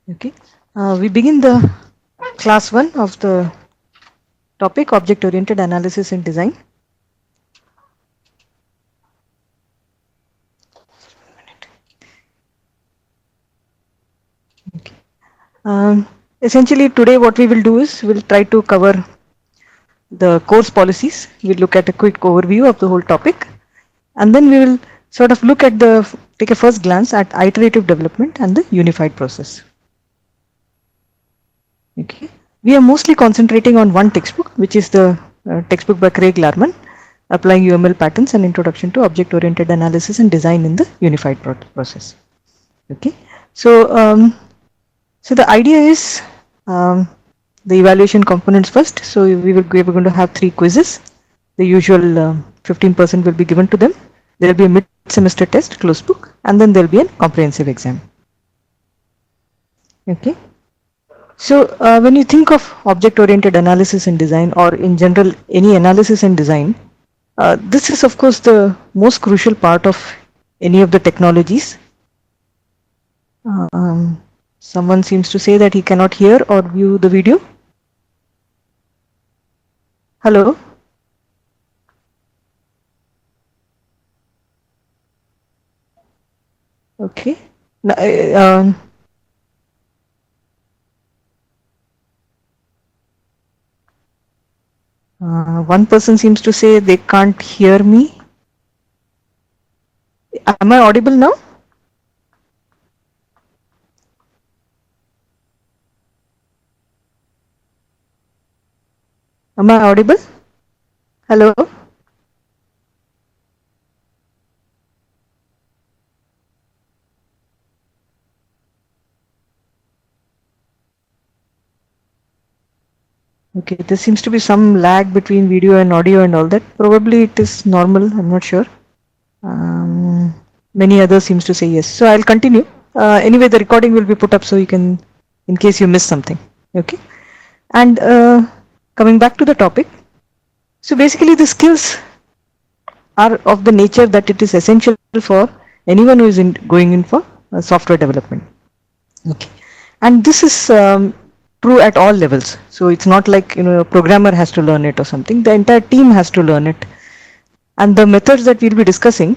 Okay. We begin the class 1 of the topic object-oriented analysis and design. Okay. Essentially today what we will do is we'll try to cover the course policies. We'll look at a quick overview of the whole topic, and then we will sort of look at take a first glance at iterative development and the unified process. Okay. We are mostly concentrating on one textbook, which is the textbook by Craig Larman, Applying UML Patterns and Introduction to Object-Oriented Analysis and Design in the Unified Process. Okay. So the idea is the evaluation components first. So we are going to have 3 quizzes. The usual 15% will be given to them. There will be a mid-semester test, closed book, and then there will be a comprehensive exam. Okay. So when you think of object-oriented analysis and design, or in general any analysis and design, this is of course the most crucial part of any of the technologies. Someone seems to say that he cannot hear or view the video. Hello? Okay. One person seems to say they can't hear me. Am I audible now? Am I audible? Hello? Okay, there seems to be some lag between video and audio and all that. Probably it is normal, I'm not sure. Many others seems to say yes. So I'll continue. Anyway, the recording will be put up so you can, in case you miss something. Okay. And coming back to the topic. So basically the skills are of the nature that it is essential for anyone who is going in for software development. Okay. And this is true at all levels. So it's not like, a programmer has to learn it or something. The entire team has to learn it. And the methods that we'll be discussing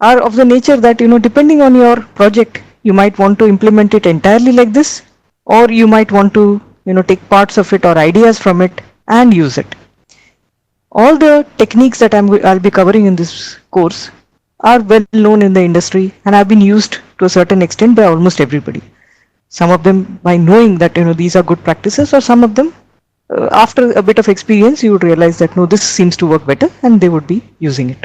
are of the nature that, depending on your project, you might want to implement it entirely like this, or you might want to, take parts of it or ideas from it and use it. All the techniques that I'll be covering in this course are well known in the industry and have been used to a certain extent by almost everybody. Some of them by knowing that, these are good practices, or some of them after a bit of experience, you would realize that no, this seems to work better, and they would be using it.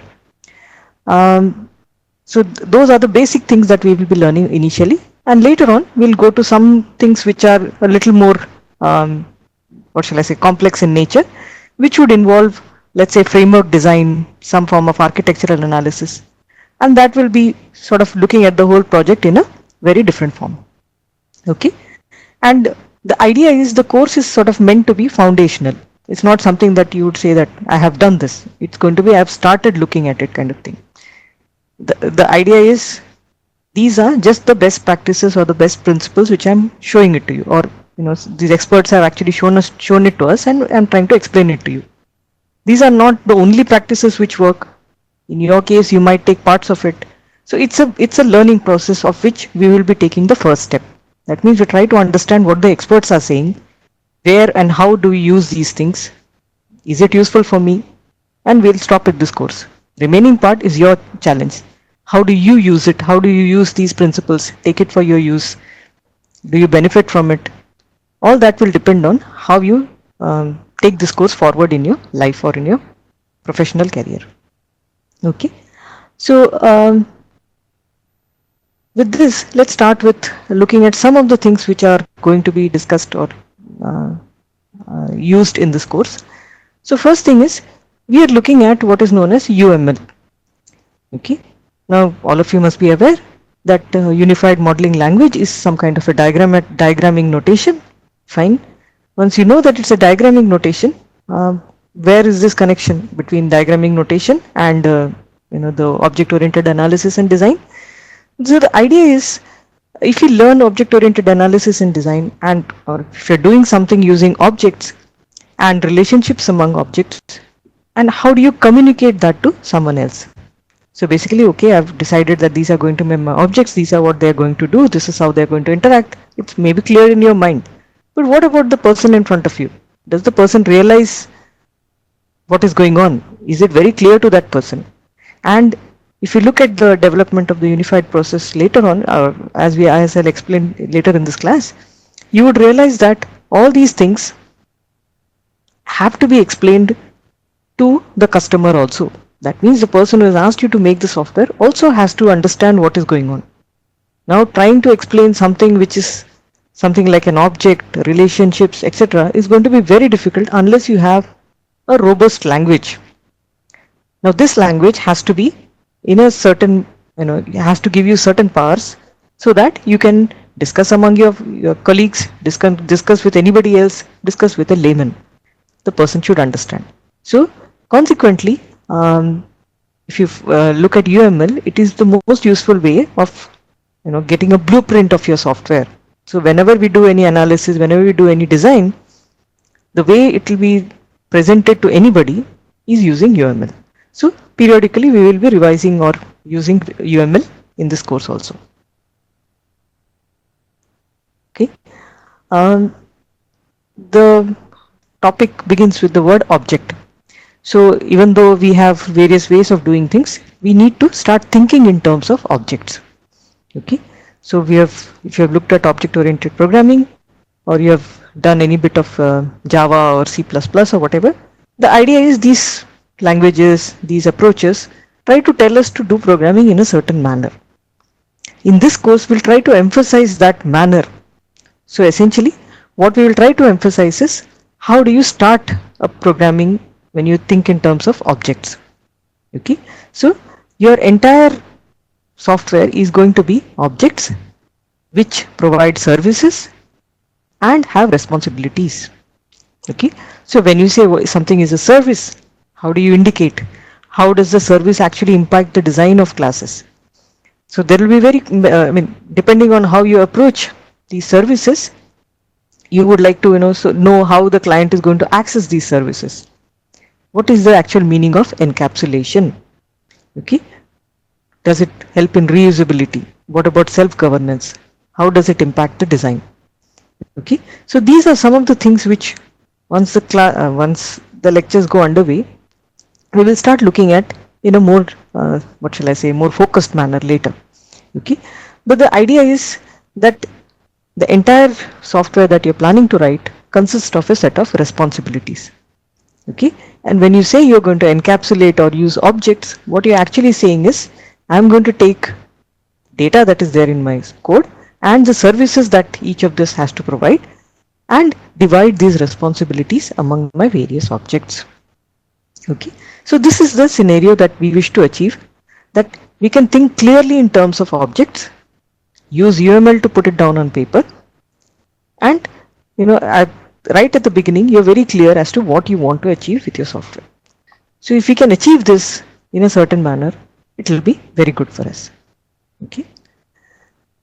So those are the basic things that we will be learning initially, and later on we'll go to some things which are a little more, what shall I say, complex in nature, which would involve, let's say, framework design, some form of architectural analysis, and that will be sort of looking at the whole project in a very different form. Okay, and the idea is the course is sort of meant to be foundational. It's not something that you would say that I have done this. It's going to be I've started looking at it kind of thing. The idea is these are just the best practices or the best principles which I'm showing it to you, or these experts have actually shown it to us, and I'm trying to explain it to you. These are not the only practices which work. In your case, you might take parts of it. So it's a learning process of which we will be taking the first step. That means we try to understand what the experts are saying, where and how do we use these things, is it useful for me, and we'll stop at this course. Remaining part is your challenge. How do you use it? How do you use these principles? Take it for your use. Do you benefit from it? All that will depend on how you take this course forward in your life or in your professional career. Okay. So with this, let's start with looking at some of the things which are going to be discussed or used in this course. So first thing is, we are looking at what is known as UML. Okay. Now all of you must be aware that unified modeling language is some kind of a diagramming notation. Fine. Once you know that it's a diagramming notation, where is this connection between diagramming notation and the object-oriented analysis and design? So the idea is If you learn object oriented analysis in design, and or if you're doing something using objects and relationships among objects, and how do you communicate that to someone else? So basically, okay, I've decided that these are going to be my objects, these are what they're going to do, this is how they're going to interact. It's maybe clear in your mind. But what about the person in front of you? Does the person realize what is going on? Is it very clear to that person? And if you look at the development of the unified process later on, as I'll explain later in this class, you would realize that all these things have to be explained to the customer also. That means the person who has asked you to make the software also has to understand what is going on. Now trying to explain something which is something like an object, relationships, etc. is going to be very difficult unless you have a robust language. Now this language has to be in a certain, it has to give you certain powers so that you can discuss among your colleagues, discuss with anybody else, discuss with a layman. The person should understand. So consequently, if you look at UML, it is the most useful way of getting a blueprint of your software. So whenever we do any analysis, whenever we do any design, the way it will be presented to anybody is using UML. So periodically we will be revising or using UML in this course also. Okay. The topic begins with the word object. So even though we have various ways of doing things, we need to start thinking in terms of objects. Okay. So if you have looked at object-oriented programming, or you have done any bit of Java or C++ or whatever, the idea is these languages, these approaches try to tell us to do programming in a certain manner. In this course, we'll try to emphasize that manner. So essentially, what we will try to emphasize is how do you start a programming when you think in terms of objects. Okay, so your entire software is going to be objects which provide services and have responsibilities. Okay, so when you say something is a service, how do you indicate? How does the service actually impact the design of classes? So there will be very, depending on how you approach these services, you would like to know how the client is going to access these services. What is the actual meaning of encapsulation? Okay, does it help in reusability? What about self-governance? How does it impact the design? Okay, so these are some of the things which once the lectures go underway, we will start looking at in a more more focused manner later. Okay, but the idea is that the entire software that you're planning to write consists of a set of responsibilities. Okay, and when you say you're going to encapsulate or use objects, what you're actually saying is I'm going to take data that is there in my code and the services that each of this has to provide and divide these responsibilities among my various objects. Okay, so this is the scenario that we wish to achieve, that we can think clearly in terms of objects, use UML to put it down on paper, and right at the beginning you're very clear as to what you want to achieve with your software. So if we can achieve this in a certain manner, it will be very good for us. Okay,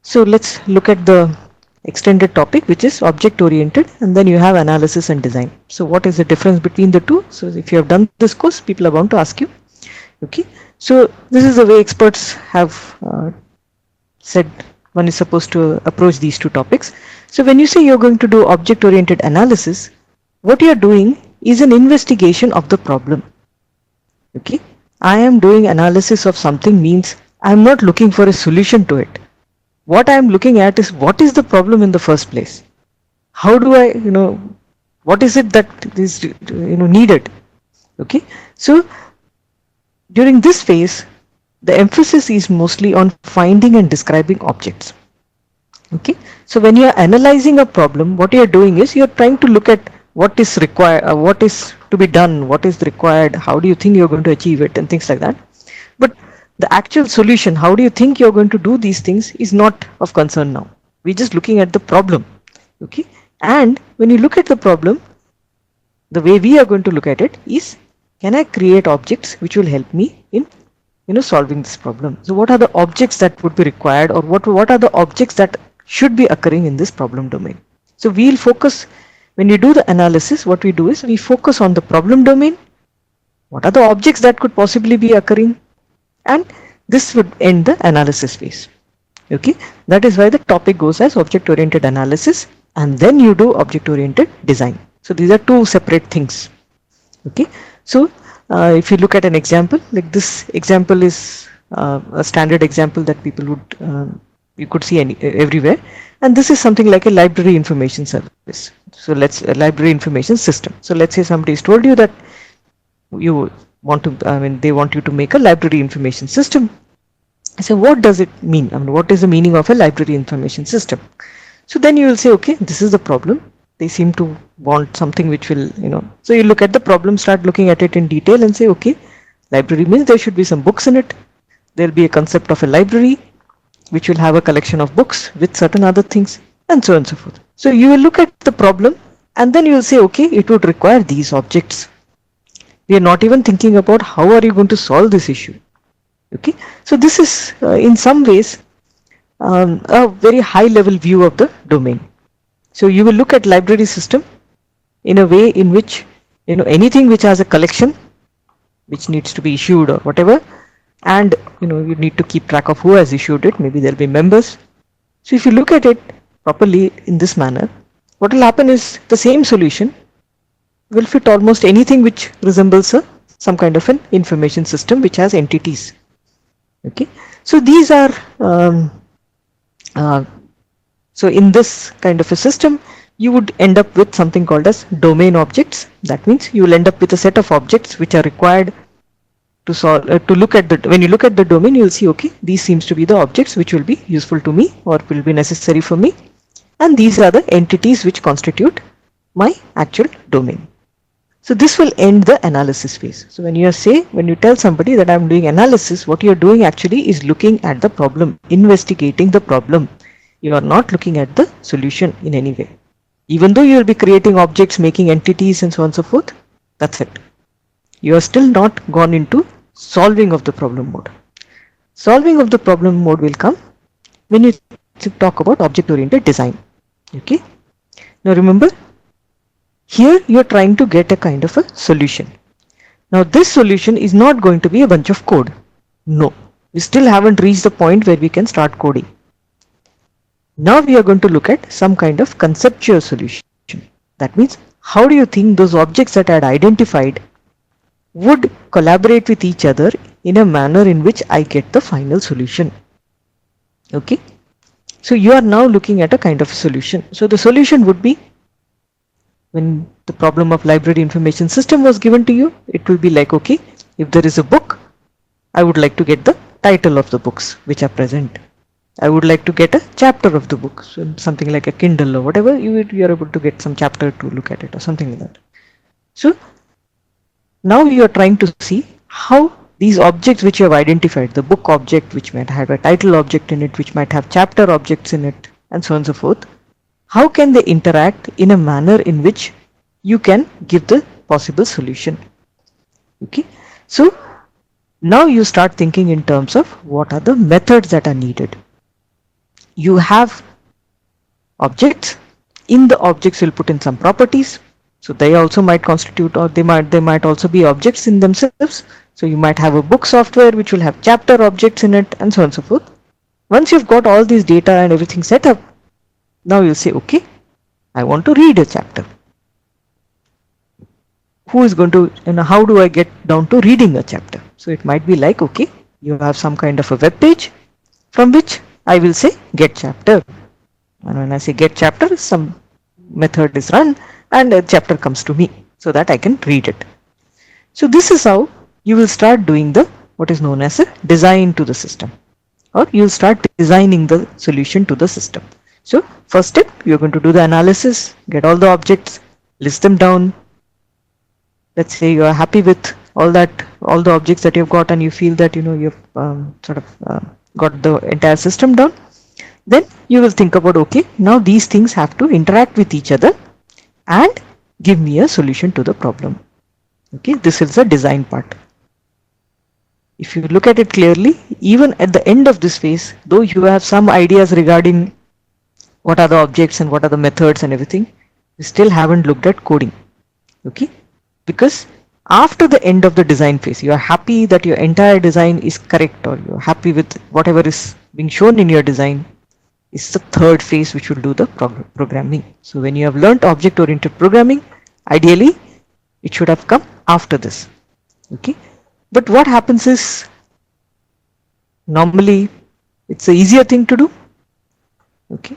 so let's look at the extended topic, which is object oriented, and then you have analysis and design. So what is the difference between the two? So if you have done this course, people are bound to ask you. Okay, so this is the way experts have said one is supposed to approach these two topics. So when you say you're going to do object oriented analysis, what you're doing is an investigation of the problem. Okay, I am doing analysis of something means I'm not looking for a solution to it. What I'm looking at is what is the problem in the first place? How do I, what is it that is needed? Okay, so during this phase, the emphasis is mostly on finding and describing objects. Okay, so when you are analyzing a problem, what you are doing is you are trying to look at what is required, what is to be done, what is required, how do you think you're going to achieve it, and things like that. But the actual solution, how do you think you're going to do these things, is not of concern now. We're just looking at the problem. Okay, and when you look at the problem, the way we are going to look at it is, can I create objects which will help me in solving this problem. So what are the objects that would be required, or what are the objects that should be occurring in this problem domain? So we'll focus, when we do the analysis, what we do is we focus on the problem domain, what are the objects that could possibly be occurring, and this would end the analysis phase. Okay, that is why the topic goes as object oriented analysis, and then you do object oriented design. So these are two separate things. Okay, so if you look at an example, like this example is a standard example that people would you could see everywhere, and this is something like a library information service. So let's a library information system. So let's say somebody has told you that you want to, they want you to make a library information system. So what does it mean? What is the meaning of a library information system? So then you will say, okay, this is the problem. They seem to want something which will, so you look at the problem, start looking at it in detail and say, okay, library means there should be some books in it. There'll be a concept of a library, which will have a collection of books with certain other things, and so on and so forth. So you will look at the problem, and then you will say, okay, it would require these objects. We are not even thinking about how are you going to solve this issue. Okay, so this is in some ways a very high level view of the domain. So you will look at library system in a way in which anything which has a collection which needs to be issued or whatever, and you need to keep track of who has issued it. Maybe there will be members. So if you look at it properly in this manner, what will happen is the same solution will fit almost anything which resembles some kind of an information system which has entities. Okay, so these are so in this kind of a system, you would end up with something called as domain objects. That means you will end up with a set of objects which are required to solve, to look at the, when you look at the domain, you will see, okay, these seems to be the objects which will be useful to me or will be necessary for me. And these are the entities which constitute my actual domain. So this will end the analysis phase. So when you tell somebody that I'm doing analysis, what you're doing actually is looking at the problem, investigating the problem. You are not looking at the solution in any way. Even though you will be creating objects, making entities and so on and so forth, that's it. You are still not gone into solving of the problem mode. Solving of the problem mode will come when you talk about object oriented design. Okay. Now remember, here you are trying to get a kind of a solution. Now this solution is not going to be a bunch of code. No, we still haven't reached the point where we can start coding. Now we are going to look at some kind of conceptual solution. That means, how do you think those objects that I had identified would collaborate with each other in a manner in which I get the final solution? Okay. So you are now looking at a kind of solution. So the solution would be, when the problem of library information system was given to you, it will be like, okay, if there is a book, I would like to get the title of the books which are present. I would like to get a chapter of the book, so something like a Kindle or whatever, you are able to get some chapter to look at it or something like that. So now you are trying to see how these objects which you have identified, the book object which might have a title object in it, which might have chapter objects in it, and so on and so forth, how can they interact in a manner in which you can give the possible solution? Okay, so now you start thinking in terms of what are the methods that are needed. You have objects. In the objects you'll put in some properties. So they also might constitute, or they might also be objects in themselves. So you might have a book software which will have chapter objects in it, and so on and so forth. Once you've got all these data and everything set up, now you'll say, okay, I want to read a chapter. Who is going to, how do I get down to reading a chapter? So it might be like, okay, you have some kind of a web page from which I will say get chapter, and when I say get chapter, some method is run and a chapter comes to me so that I can read it. So this is how you will start doing the what is known as a design to the system, or you will start designing the solution to the system. So first step, you are going to do the analysis, get all the objects, list them down. Let's say you are happy with all the objects that you've got, and you feel that you've got the entire system down. Then you will think about, okay, now these things have to interact with each other and give me a solution to the problem. Okay, this is the design part. If you look at it clearly, even at the end of this phase, though you have some ideas regarding what are the objects and what are the methods and everything, you still haven't looked at coding. Okay, because after the end of the design phase, you are happy that your entire design is correct, or you're happy with whatever is being shown in your design, is the third phase which will do the programming. So when you have learnt object oriented programming, ideally it should have come after this. Okay, but what happens is, normally it's the easier thing to do. Okay,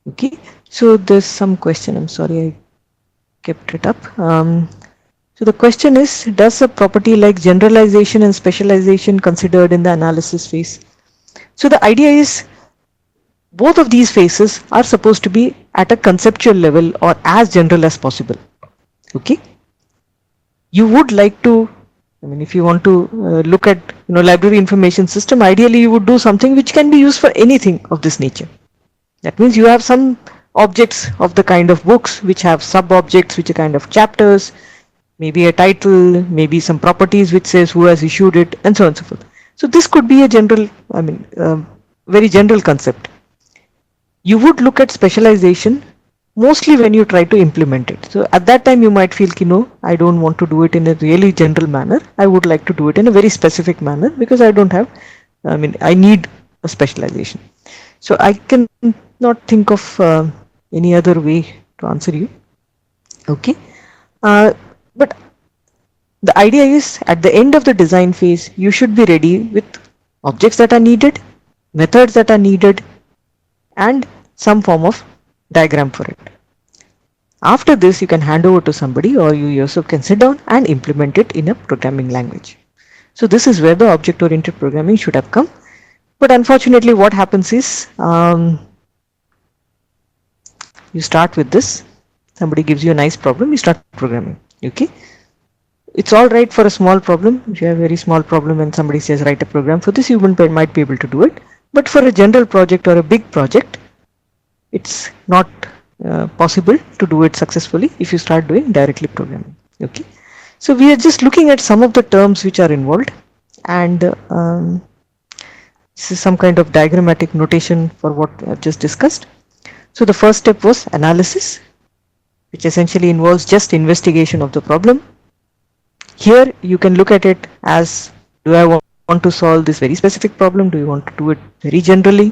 okay, so there's some question, I'm sorry I kept it up. So the question is, does a property like generalization and specialization considered in the analysis phase? So the idea is, both of these phases are supposed to be at a conceptual level or as general as possible. Okay, you would like to, I mean, if you want to look at, library information system, ideally you would do something which can be used for anything of this nature. That means you have some objects of the kind of books which have sub objects which are kind of chapters, maybe a title, maybe some properties which says who has issued it, and so on and so forth. So this could be a general, very general concept. You would look at specialization mostly when you try to implement it. So at that time you might feel, I don't want to do it in a really general manner. I would like to do it in a very specific manner because I don't have, I need a specialization. So I can not think of any other way to answer you. Okay. But the idea is, at the end of the design phase, you should be ready with objects that are needed, methods that are needed, and some form of diagram for it. After this, you can hand over to somebody, or you yourself can sit down and implement it in a programming language. So this is where the object-oriented programming should have come. But unfortunately, what happens is, you start with this. Somebody gives you a nice problem, you start programming. Okay, it's all right for a small problem. If you have a very small problem and somebody says write a program for this, you might be able to do it. But for a general project or a big project, it's not possible to do it successfully if you start doing directly programming. Okay, so we are just looking at some of the terms which are involved, and this is some kind of diagrammatic notation for what I've just discussed. So the first step was analysis, which essentially involves just investigation of the problem. Here you can look at it as, do I want to solve this very specific problem? Do you want to do it very generally?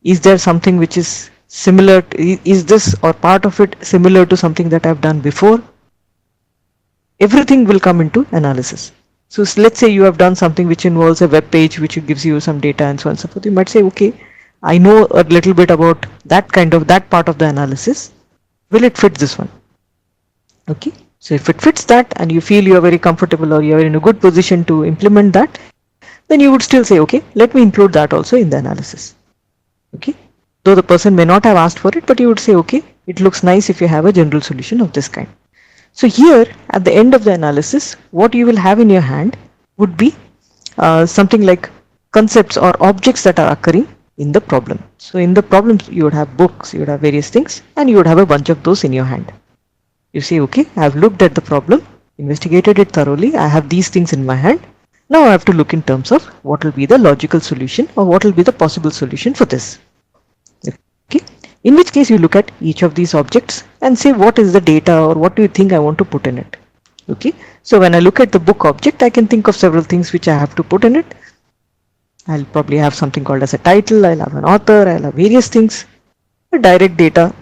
Is there something which is similar? Is this or part of it similar to something that I've done before? Everything will come into analysis. So let's say you have done something which involves a web page which gives you some data and so on and so forth. You might say, okay, I know a little bit about that part of the analysis. Will it fit this one? Okay, so if it fits that and you feel you are very comfortable or you are in a good position to implement that, then you would still say, okay, let me include that also in the analysis. Okay, though the person may not have asked for it, but you would say, okay, it looks nice if you have a general solution of this kind. So here at the end of the analysis, what you will have in your hand would be something like concepts or objects that are occurring in the problem. So in the problems you would have books, you would have various things, and you would have a bunch of those in your hand. You say, okay, I have looked at the problem, investigated it thoroughly, I have these things in my hand. Now I have to look in terms of what will be the logical solution or what will be the possible solution for this. Okay, in which case you look at each of these objects and say, what is the data or what do you think I want to put in it? Okay, so when I look at the book object, I can think of several things which I have to put in it. I'll probably have something called as a title, I'll have an author, I'll have various things. The direct data,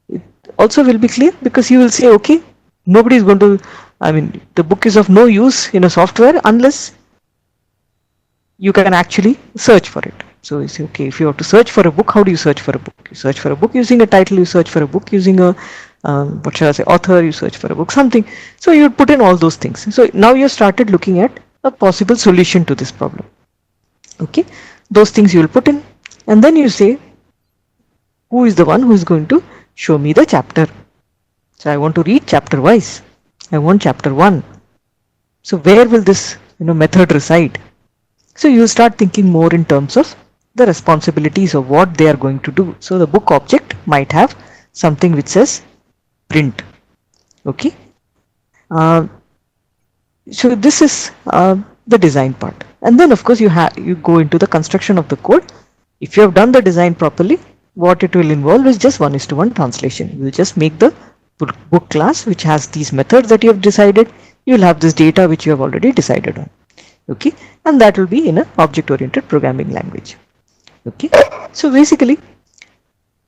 it also will be clear because you will say, okay, nobody is going to, the book is of no use in a software unless you can actually search for it. So you say, okay, if you have to search for a book, how do you search for a book? You search for a book using a title, you search for a book using a, author, you search for a book, something. So you put in all those things. So now you started looking at a possible solution to this problem. Okay, those things you will put in, and then you say, who is the one who is going to show me the chapter? So I want to read chapter wise. I want chapter 1. So where will this method reside? So you start thinking more in terms of the responsibilities of what they are going to do. So the book object might have something which says print. Okay, Uh, so this is the design part, and then of course you go into the construction of the code. If you have done the design properly, what it will involve is just 1:1 translation. You will just make the book class which has these methods that you have decided. You will have this data which you have already decided on. Okay, and that will be in a object oriented programming language. Okay, so basically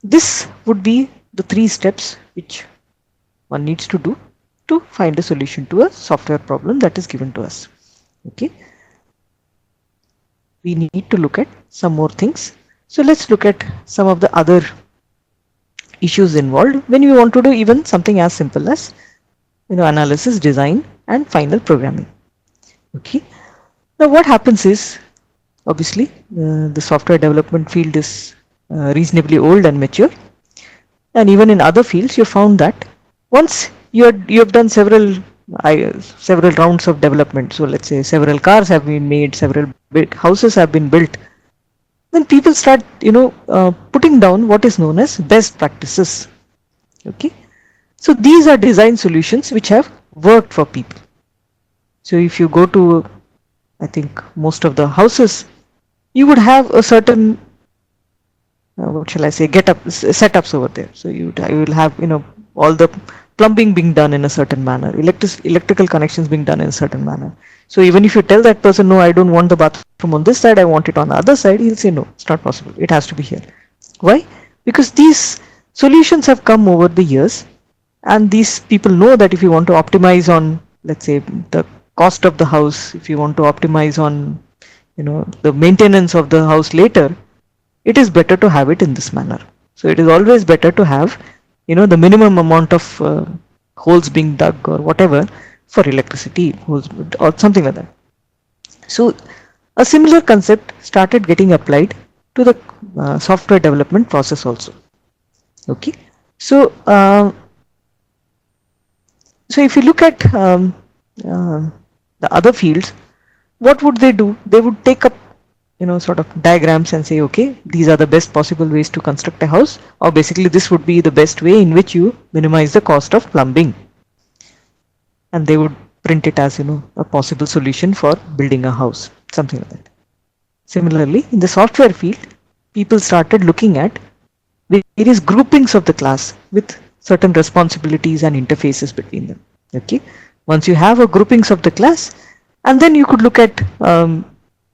this would be the three steps which one needs to do to find a solution to a software problem that is given to us. Okay, we need to look at some more things. So let's look at some of the other issues involved when we want to do even something as simple as analysis, design, and final programming. Okay, now what happens is obviously the software development field is reasonably old and mature, and even in other fields you found that once you have done several rounds of development, so let's say several cars have been made, several big houses have been built, then people start putting down what is known as best practices. Okay, so these are design solutions which have worked for people. So if you go to, I think, most of the houses, you would have a certain what shall I say, setups over there. So you will have all the plumbing being done in a certain manner, electrical connections being done in a certain manner. So even if you tell that person, no, I don't want the bathroom on this side, I want it on the other side, he'll say no, it's not possible, it has to be here. Why? Because these solutions have come over the years, and these people know that if you want to optimize on, let's say, the cost of the house, if you want to optimize on the maintenance of the house later, it is better to have it in this manner. So it is always better to have the minimum amount of holes being dug or whatever for electricity holes or something like that. So a similar concept started getting applied to the software development process also. Okay, so so if you look at the other fields, what would they do? They would take up sort of diagrams and say, okay, these are the best possible ways to construct a house, or basically this would be the best way in which you minimize the cost of plumbing, and they would print it as a possible solution for building a house, something like that. Similarly, in the software field, people started looking at various groupings of the class with certain responsibilities and interfaces between them. Okay, once you have a groupings of the class, and then you could look at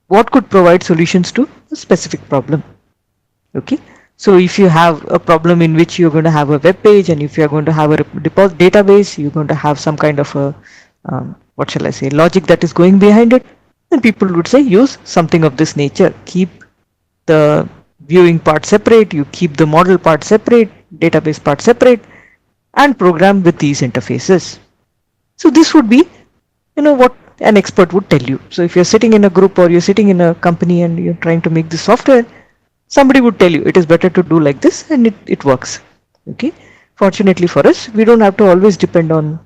what could provide solutions to a specific problem. Okay, so if you have a problem in which you're going to have a web page, and if you're going to have a database, you're going to have some kind of a what shall I say, logic that is going behind it, then people would say use something of this nature. Keep the viewing part separate, you keep the model part separate, database part separate, and program with these interfaces. So this would be what an expert would tell you. So if you're sitting in a group or you're sitting in a company and you're trying to make this software, somebody would tell you it is better to do like this, and it works. Okay, fortunately for us, we don't have to always depend on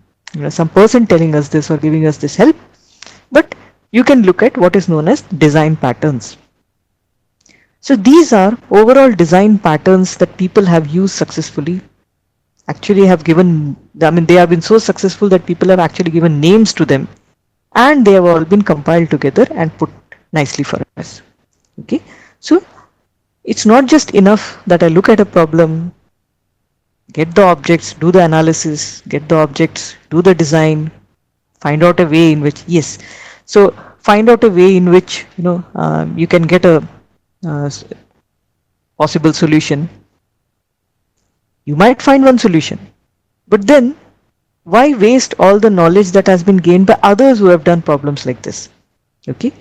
some person telling us this or giving us this help, but you can look at what is known as design patterns. So these are overall design patterns that people have used successfully, actually have given, they have been so successful that people have actually given names to them, and they have all been compiled together and put nicely for us. Okay, so it's not just enough that I look at a problem, get the objects, do the analysis, get the objects, do the design, find out a way in which, yes, so find out a way in which you can get a possible solution. You might find one solution, but then why waste all the knowledge that has been gained by others who have done problems like this? Okay,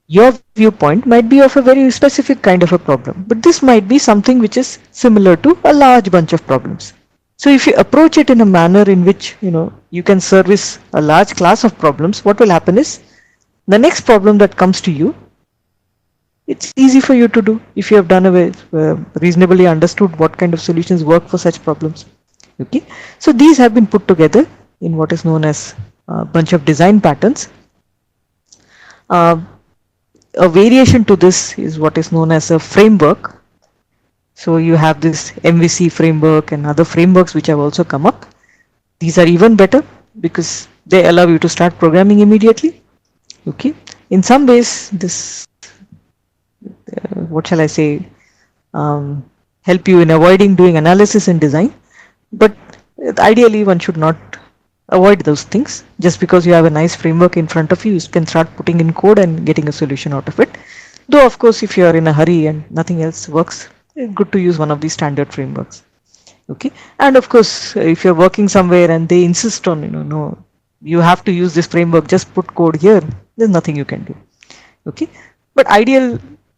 your viewpoint might be of a very specific kind of a problem, but this might be something which is similar to a large bunch of problems. So if you approach it in a manner in which you can service a large class of problems, what will happen is the next problem that comes to you, it's easy for you to do if you have done a reasonably understood what kind of solutions work for such problems. Okay, so these have been put together in what is known as a bunch of design patterns. A variation to this is what is known as a framework. So you have this MVC framework and other frameworks which have also come up. These are even better because they allow you to start programming immediately. Okay. In some ways, this, what shall I say, um, help you in avoiding doing analysis and design. But ideally, one should not avoid those things. Just because you have a nice framework in front of you, you can start putting in code and getting a solution out of it. Though, of course, if you are in a hurry and nothing else works, it's good to use one of these standard frameworks. Okay. And of course, if you're working somewhere and they insist on, no, you have to use this framework, just put code here, there's nothing you can do. Okay. But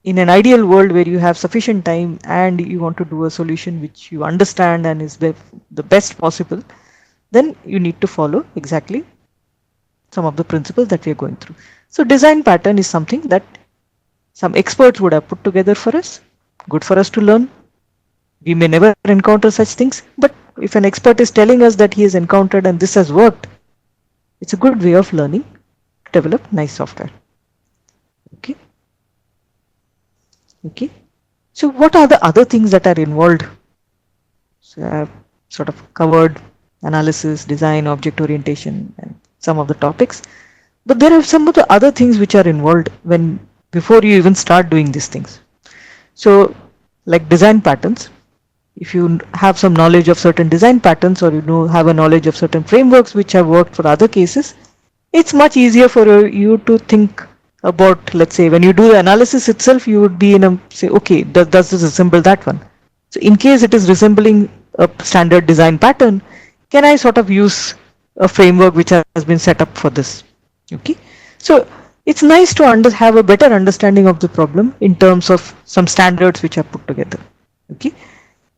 in an ideal world where you have sufficient time and you want to do a solution which you understand and is the best possible, then you need to follow exactly some of the principles that we are going through. So design pattern is something that some experts would have put together for us, good for us to learn. We may never encounter such things, but if an expert is telling us that he has encountered and this has worked, it's a good way of learning to develop nice software. Okay. Okay. So what are the other things that are involved? So I've sort of covered analysis, design, object orientation, and some of the topics. But there are some of the other things which are involved before you even start doing these things. So like design patterns, if you have some knowledge of certain design patterns, or have a knowledge of certain frameworks which have worked for other cases, it's much easier for you to think about, let's say, when you do the analysis itself, you would be say, okay, does this resemble that one? So in case it is resembling a standard design pattern, can I sort of use a framework which has been set up for this? Okay. So it's nice to have a better understanding of the problem in terms of some standards which are put together. Okay.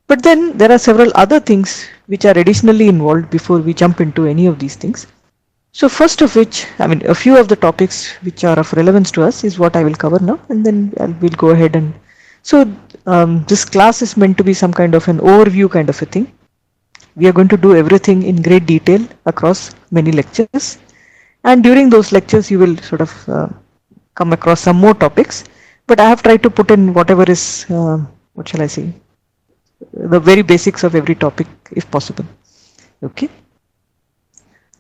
But then there are several other things which are additionally involved before we jump into any of these things. So first of which, a few of the topics which are of relevance to us is what I will cover now, and then we'll go ahead and. So this class is meant to be some kind of an overview kind of a thing. We are going to do everything in great detail across many lectures, and during those lectures you will sort of come across some more topics. But I have tried to put in whatever is, what shall I say, the very basics of every topic if possible. Okay.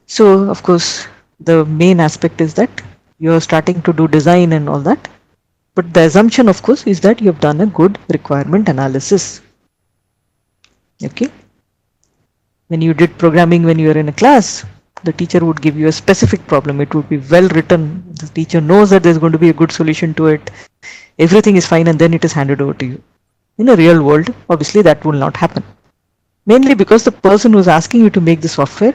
So of course the main aspect is that you're starting to do design and all that, but the assumption of course is that you have done a good requirement analysis. Okay. When you did programming when you were in a class, the teacher would give you a specific problem. It would be well written. The teacher knows that there's going to be a good solution to it. Everything is fine, and then it is handed over to you. In a real world, obviously that will not happen. Mainly because the person who's asking you to make the software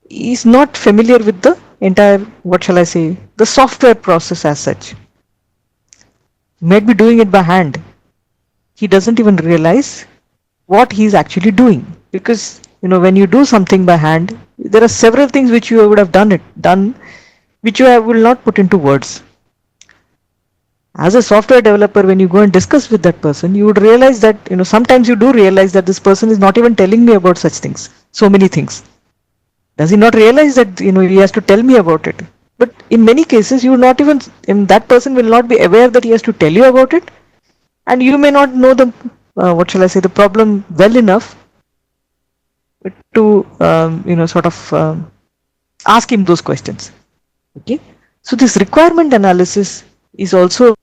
is not familiar with the entire, what shall I say, the software process as such. He might be doing it by hand. He doesn't even realize what he's actually doing, because when you do something by hand, there are several things which you would have done which you will not put into words. As a software developer, when you go and discuss with that person, you would realize that sometimes you do realize that this person is not even telling me about such things, so many things. Does he not realize that he has to tell me about it? But in many cases, you not even that person will not be aware that he has to tell you about it, and you may not know the what shall I say, the problem well enough to sort of ask him those questions. Okay. So this requirement analysis is also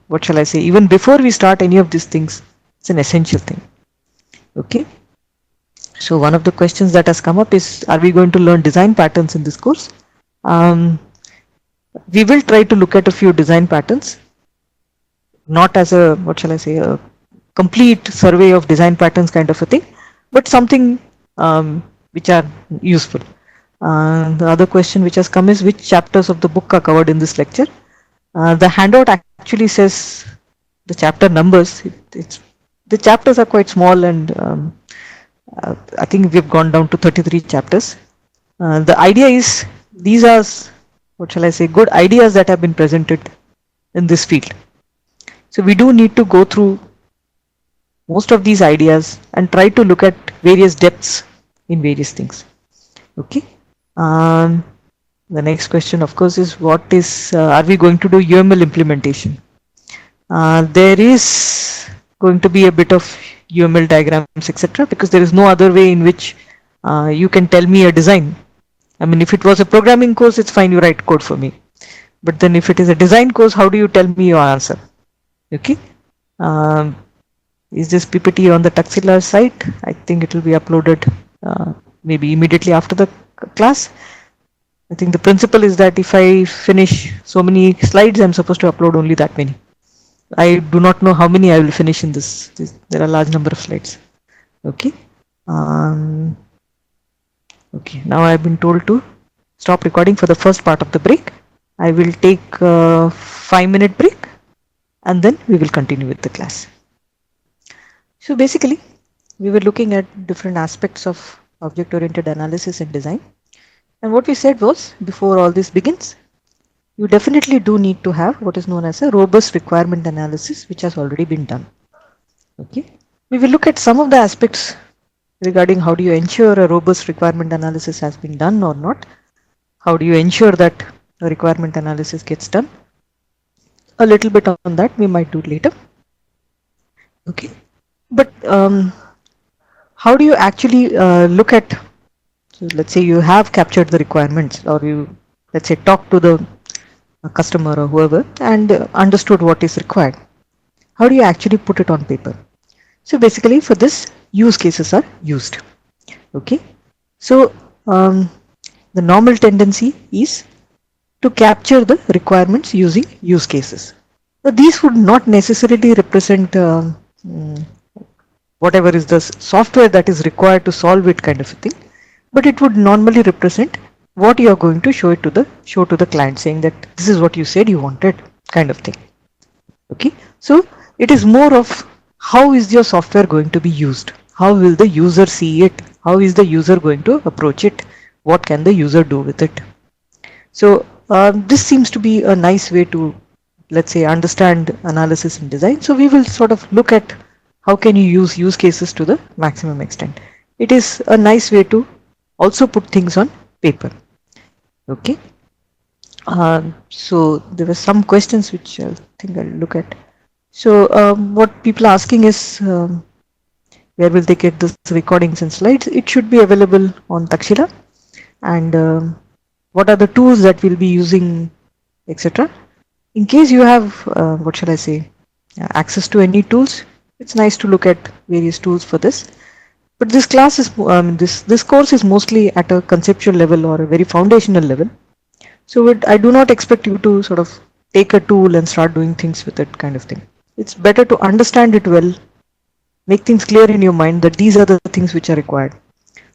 what shall I say, even before we start any of these things, it's an essential thing. Okay. So one of the questions that has come up is, are we going to learn design patterns in this course? We will try to look at a few design patterns, not as a, what shall I say, a complete survey of design patterns kind of a thing, but something which are useful. The other question which has come is, which chapters of the book are covered in this lecture? The handout actually says the chapter numbers. The chapters are quite small, and I think we've gone down to 33 chapters. The idea is, these are, what shall I say, good ideas that have been presented in this field. So we do need to go through most of these ideas and try to look at various depths in various things. Okay. The next question, of course, is are we going to do UML implementation? There is going to be a bit of UML diagrams, etc., because there is no other way in which you can tell me a design I mean, if it was a programming course, it's fine, you write code for me. But then if it is a design course, how do you tell me your answer? Okay. Um, is this PPT on the Tuxila site? I think it will be uploaded maybe immediately after the class. I think the principle is that if I finish so many slides, I'm supposed to upload only that many. I do not know how many I will finish in this. There are a large number of slides. Okay. Um, okay. Now I've been told to stop recording for the first part of the break. I will take a 5-minute break and then we will continue with the class. So basically, we were looking at different aspects of object-oriented analysis and design. And what we said was, before all this begins, you definitely do need to have what is known as a robust requirement analysis, which has already been done. Okay. We will look at some of the aspects regarding how do you ensure a robust requirement analysis has been done or not. How do you ensure that a requirement analysis gets done? A little bit on that we might do later. Okay. But how do you actually look at, so let's say you have captured the requirements, or you, let's say, talk to the customer or whoever and understood what is required. How do you actually put it on paper? So basically for this, use cases are used. Okay. So the normal tendency is to capture the requirements using use cases. So these would not necessarily represent whatever is the software that is required to solve it, kind of a thing, but it would normally represent what you are going to show to the client, saying that this is what you said you wanted, kind of thing. Okay. So it is more of how is your software going to be used? How will the user see it? How is the user going to approach it? What can the user do with it? So this seems to be a nice way to, let's say, understand analysis and design. So we will sort of look at how can you use cases to the maximum extent. It is a nice way to also put things on paper. Okay. So there were some questions which I think I'll look at. So what people are asking is where will they get the recordings and slides? It should be available on Takshila. And what are the tools that we'll be using, etc. In case you have, what shall I say, access to any tools, it's nice to look at various tools for this. But this class is, this course is mostly at a conceptual level or a very foundational level. So I do not expect you to sort of take a tool and start doing things with it, kind of thing. It's better to understand it well, make things clear in your mind that these are the things which are required.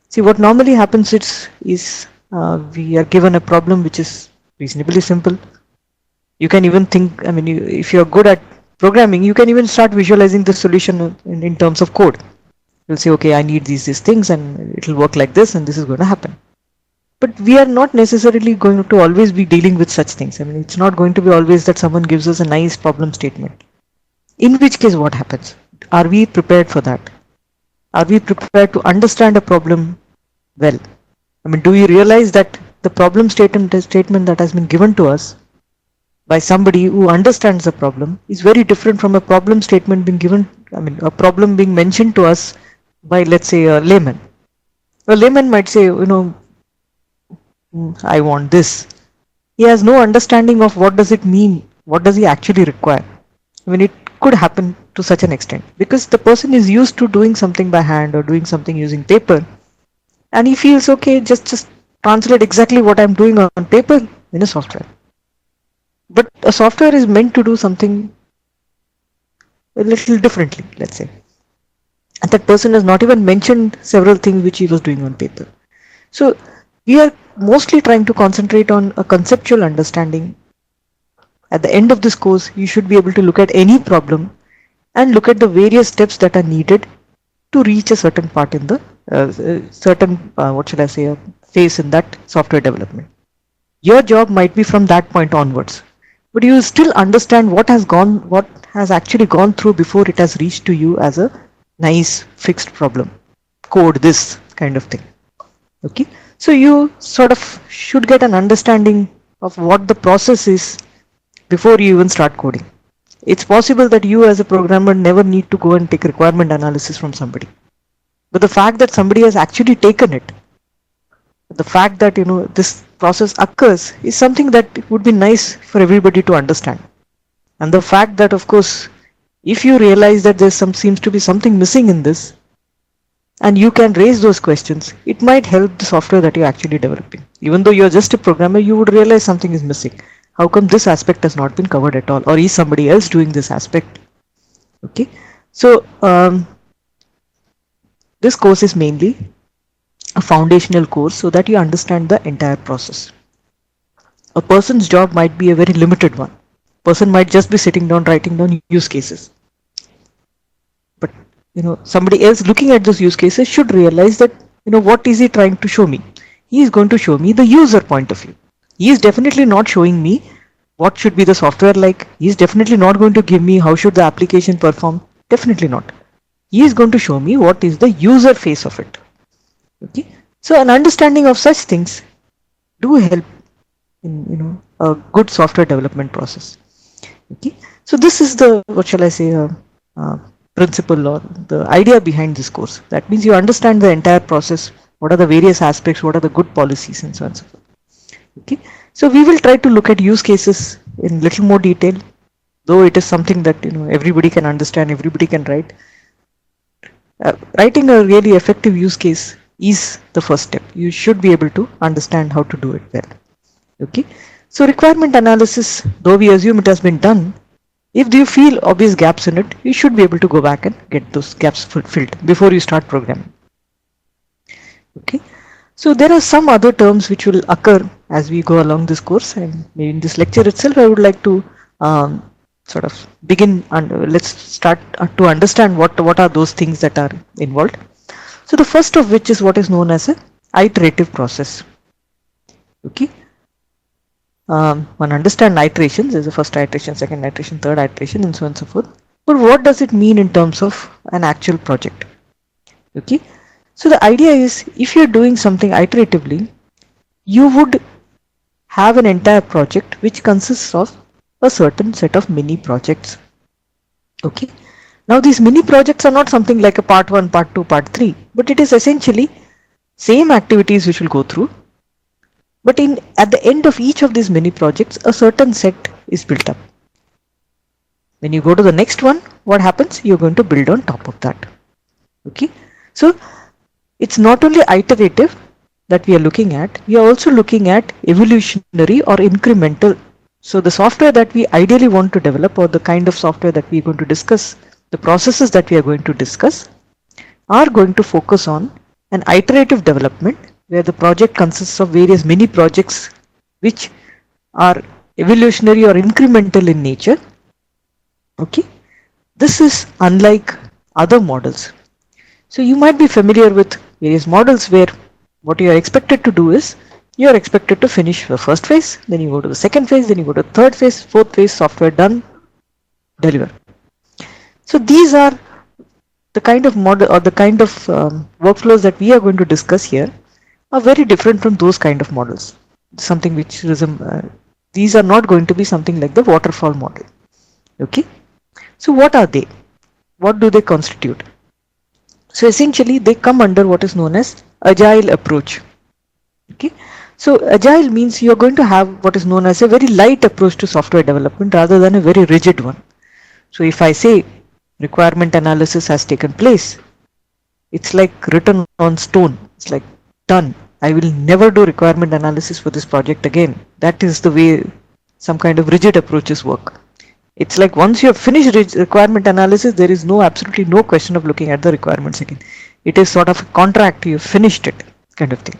See, what normally happens is we are given a problem which is reasonably simple. You can even think, I mean, if you're good at programming, you can even start visualizing the solution in terms of code. You'll say, okay, I need these things and it'll work like this and this is going to happen. But we are not necessarily going to always be dealing with such things. I mean, it's not going to be always that someone gives us a nice problem statement. In which case, what happens? Are we prepared for that? Are we prepared to understand a problem well? I mean, do we realize that the problem statement that has been given to us by somebody who understands the problem is very different from a problem statement being given, I mean, a problem being mentioned to us by, let's say, a layman. A layman might say, you know, I want this. He has no understanding of what does it mean, what does he actually require. I mean, it could happen to such an extent because the person is used to doing something by hand or doing something using paper, and he feels, okay, just translate exactly what I'm doing on paper in a software. But a software is meant to do something a little differently, let's say. And that person has not even mentioned several things which he was doing on paper. So we are mostly trying to concentrate on a conceptual understanding. At the end of this course, you should be able to look at any problem and look at the various steps that are needed to reach a certain part in the what should I say, phase in that software development. Your job might be from that point onwards, but you still understand what has actually gone through before it has reached to you as a nice fixed problem. Code this kind of thing. Okay, so you sort of should get an understanding of what the process is before you even start coding. It's possible that you as a programmer never need to go and take requirement analysis from somebody. But the fact that somebody has actually taken it The fact that this process occurs is something that would be nice for everybody to understand. And the fact that, of course, if you realize that there seems to be something missing in this, and you can raise those questions, it might help the software that you're actually developing. Even though you're just a programmer, you would realize something is missing. How come this aspect has not been covered at all, or is somebody else doing this aspect? Okay, so this course is mainly a foundational course so that you understand the entire process. A person's job might be a very limited one. Person might just be sitting down writing down use cases, but somebody else looking at those use cases should realize that what is he trying to show me. He is going to show me the user point of view. He is definitely not showing me what should be the software like. He is definitely not going to give me how should the application perform. Definitely not. He is going to show me what is the user face of it. Okay, so an understanding of such things do help in a good software development process. Okay, so this is the, what shall I say, principle or the idea behind this course. That means you understand the entire process, what are the various aspects, what are the good policies, and so on and so forth. Okay, so we will try to look at use cases in little more detail, though it is something that everybody can understand, everybody can write. Writing a really effective use case is the first step. You should be able to understand how to do it well. Okay, so requirement analysis, though we assume it has been done, if you feel obvious gaps in it, you should be able to go back and get those gaps filled before you start programming. Okay, so there are some other terms which will occur as we go along this course, and maybe in this lecture itself I would like to sort of begin and let's start to understand what are those things that are involved. So the first of which is what is known as a iterative process. Okay, one understand iterations. There's a first iteration, second iteration, third iteration, and so on and so forth. But what does it mean in terms of an actual project? Okay, so the idea is if you're doing something iteratively, you would have an entire project which consists of a certain set of mini projects. Okay, now these mini projects are not something like a part 1, part 2, part 3, but it is essentially same activities which will go through. But at the end of each of these mini projects, a certain set is built up. When you go to the next one, what happens? You're going to build on top of that. Okay, so it's not only iterative that we are looking at, we are also looking at evolutionary or incremental. So the software that we ideally want to develop, or the kind of software that we are going to discuss, the processes that we are going to discuss, are going to focus on an iterative development where the project consists of various mini projects which are evolutionary or incremental in nature. Okay, this is unlike other models. So you might be familiar with various models where what you are expected to do is you are expected to finish the first phase, then you go to the second phase, then you go to the third phase, fourth phase, software done, deliver. So these are the kind of model or the kind of workflows that we are going to discuss here are very different from those kind of models. Something which these are not going to be something like the waterfall model. Okay, so what are they? What do they constitute? So essentially they come under what is known as agile approach. Okay, so agile means you are going to have what is known as a very light approach to software development rather than a very rigid one. So if I say requirement analysis has taken place, it's like written on stone. It's like done. I will never do requirement analysis for this project again. That is the way some kind of rigid approaches work. It's like once you have finished requirement analysis, there is absolutely no question of looking at the requirements again. It is sort of a contract, you have finished it kind of thing.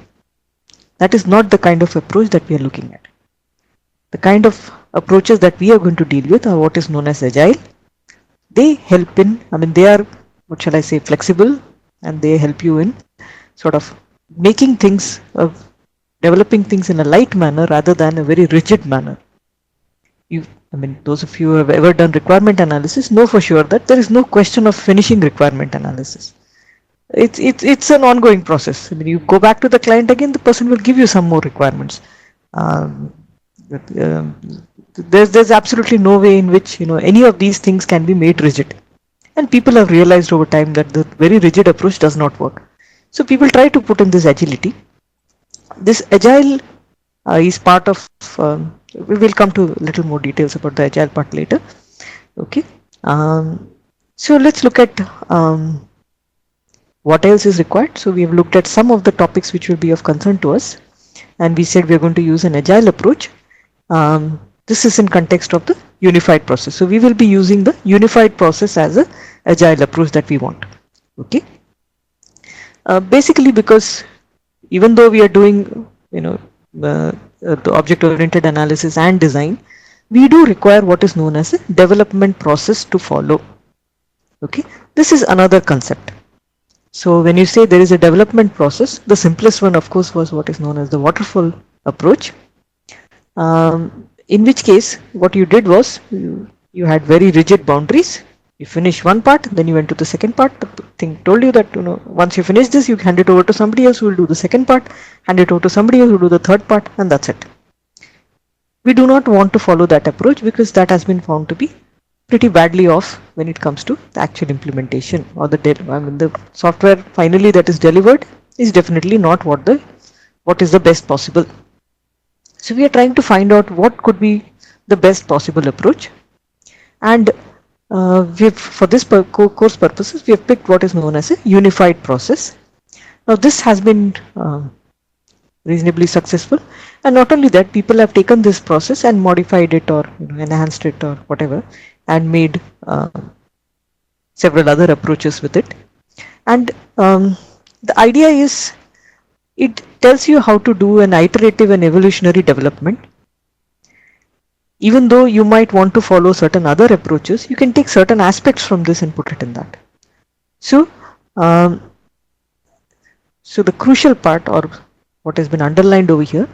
That is not the kind of approach that we are looking at. The kind of approaches that we are going to deal with are what is known as agile. They help in, they are, what shall I say, flexible, and they help you in sort of making things, developing things in a light manner rather than a very rigid manner. Those of you who have ever done requirement analysis know for sure that there is no question of finishing requirement analysis. It's an ongoing process. You go back to the client again, the person will give you some more requirements. There's absolutely no way in which any of these things can be made rigid, and people have realized over time that the very rigid approach does not work. So people try to put in this agility, This agile is part of, we will come to a little more details about the agile part later. Okay. So let's look at what else is required. So we have looked at some of the topics which will be of concern to us, and we said we are going to use an agile approach. This is in context of the unified process. So we will be using the unified process as a agile approach that we want. Okay. Basically, because even though we are doing, the object-oriented analysis and design, we do require what is known as a development process to follow. Okay, this is another concept. So when you say there is a development process, the simplest one, of course, was what is known as the waterfall approach. In which case, what you did was you had very rigid boundaries. You finish one part, then you went to the second part. The thing told you that once you finish this, you hand it over to somebody else who will do the second part, hand it over to somebody else who will do the third part, and that's it. We do not want to follow that approach because that has been found to be pretty badly off when it comes to the actual implementation, or the software finally that is delivered is definitely not what is the best possible. So we are trying to find out what could be the best possible approach, and for this course purposes, we have picked what is known as a unified process. Now this has been reasonably successful, and not only that, people have taken this process and modified it, or enhanced it, or whatever, and made several other approaches with it. And the idea is, it tells you how to do an iterative and evolutionary development. Even though you might want to follow certain other approaches, you can take certain aspects from this and put it in that. So the crucial part, or what has been underlined over here,